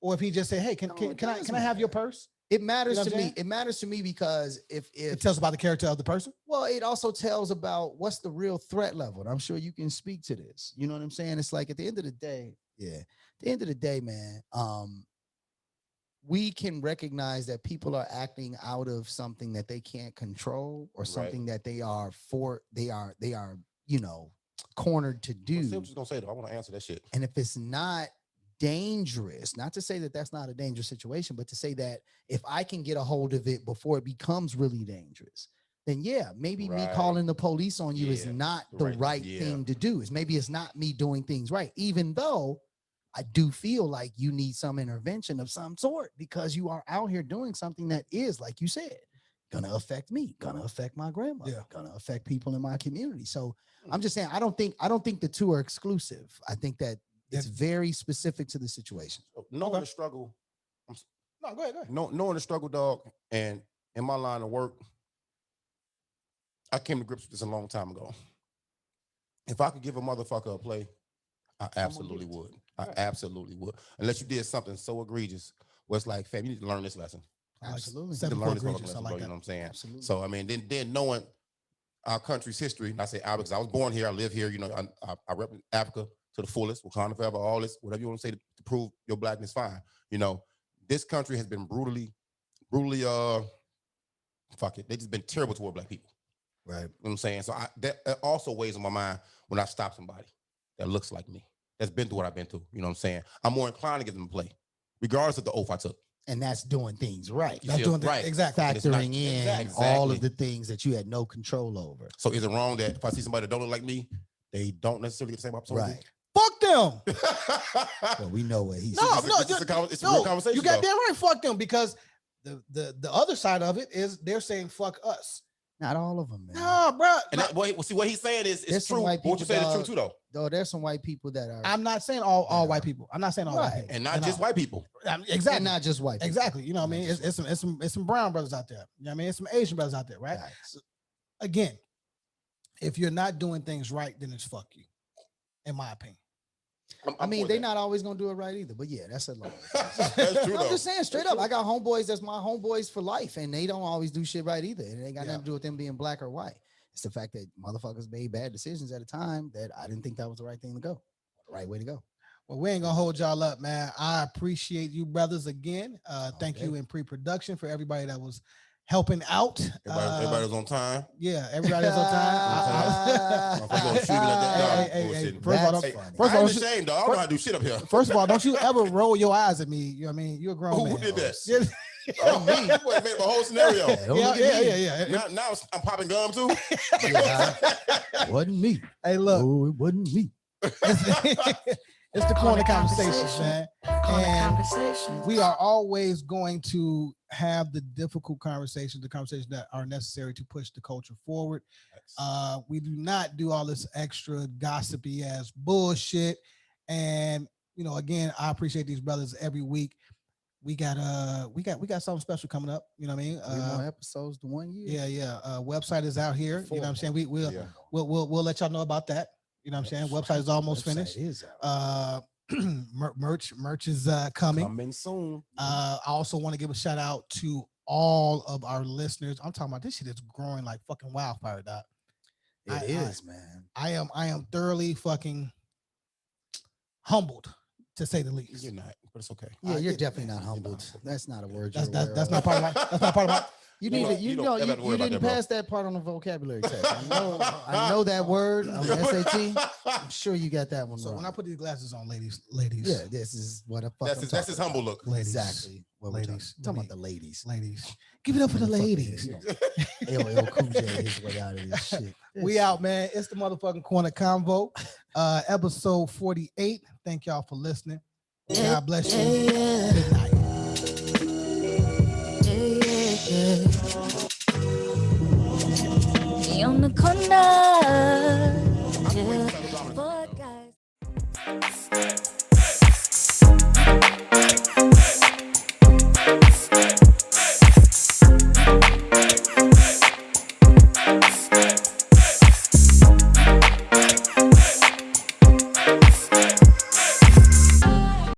or if he just said, "Hey, can I have your purse?" It matters You know to what I'm me. saying? It matters to me because if It tells about the character of the person. well, it also tells about what's the real threat level. And I'm sure you can speak to this. You know what I'm saying? It's like at the end of the day, at the end of the day, man, we can recognize that people are acting out of something that they can't control or something that they are cornered to do. I see what you're gonna say though. I want to answer that shit. And if it's not dangerous, not to say that that's not a dangerous situation, but to say that if I can get a hold of it before it becomes really dangerous, then maybe me calling the police on you is not the right thing to do. Maybe it's not me doing things right, even though I do feel like you need some intervention of some sort because you are out here doing something that is, like you said, gonna affect me, gonna affect my grandmother, gonna affect people in my community. So I'm just saying, I don't think the two are exclusive. I think that it's very specific to the situation. Knowing the struggle. No, go ahead. Knowing the struggle, dog, and in my line of work, I came to grips with this a long time ago. If I could give a motherfucker a play, I absolutely would. I absolutely would. Unless you did something so egregious where it's like, fam, you need to learn this lesson. Absolutely. You need to learn this Egregious. lesson, I like bro, you that. know what I'm saying? Absolutely. So, I mean, then knowing our country's history, and I say our because I was born here, I live here, you know, I rep Africa to the fullest, Wakanda forever, all this, whatever you want to say to prove your blackness, fine. You know, this country has been brutally, fuck it. They just been terrible toward black people. Right. You know what I'm saying? So that also weighs on my mind when I stop somebody that looks like me, that's been through what I've been through. You know what I'm saying? I'm more inclined to give them a play, regardless of the oath I took. And that's doing things right. That's doing right. Exactly. Factoring in all of the things that you had no control over. So is it wrong that if I see somebody that don't look like me, they don't necessarily get the same opportunity? Right. Fuck them. Well, we know what he's it's a real conversation. You got damn right. Fuck them, because the other side of it is they're saying fuck us. Not all of them, man. No, bro. And see what he's saying is true. What you saying is true too, though. Though there's some white people that are. I'm not saying all white people. I'm not saying all white people. And not just white people. Exactly. And not just white people. Exactly. You know what I mean? It's some brown brothers out there. You know what I mean? It's some Asian brothers out there, right? Again, if you're not doing things right, then it's fuck you, in my opinion. I mean, they're not always gonna do it right either, but that's a lot. That's true. I'm just saying straight up. I got homeboys that's my homeboys for life, and they don't always do shit right either. And it ain't got nothing to do with them being black or white. It's the fact that motherfuckers made bad decisions at a time that I didn't think that was the right thing to go, the right way to go. Well, we ain't gonna hold y'all up, man. I appreciate you brothers again. Thank you in pre-production for everybody that was helping out. Everybody was on time. Yeah, everybody was on time. First of all, I'm ashamed, dog. I don't know how to do shit up here. First of all, don't you ever roll your eyes at me. You know what I mean? You're a grown man. Who did that? Oh, me. Boy, made my whole scenario. Yeah. Now I'm popping gum too. Wasn't me. Hey, look. Oh, it wasn't me. It's the corner conversations, man. And we are always going to have the difficult conversations, the conversations that are necessary to push the culture forward. We do not do all this extra gossipy ass bullshit. And you know, again, I appreciate these brothers every week. We got something special coming up. You know what I mean? 3 more episodes to 1 year. Yeah. Website is out here. You know what I'm saying? We'll let y'all know about that. You know what I'm saying? Website is almost finished. Merch is coming. Coming soon. I also want to give a shout out to all of our listeners. I'm talking about this shit is growing like fucking wildfire, Doc. It is, man. I am thoroughly fucking humbled, to say the least. You're not, but it's okay. Yeah, you're definitely not humbled. That's not a word. That's not part of my. That's not part of my. You didn't pass that part on the vocabulary test. I know that word on the SAT. I'm sure you got that one So wrong. when I put these glasses on, ladies. Yeah, this is what a fuck. That's his humble look. Ladies. Exactly. What Ladies. we're talking about the ladies. Ladies. Give it up for the ladies. LL Cool J his way out of this shit. We out, man. It's the motherfucking Corner Convo, episode 48. Thank y'all for listening. God bless you. Good night. On the corner, yeah. Boy, guys.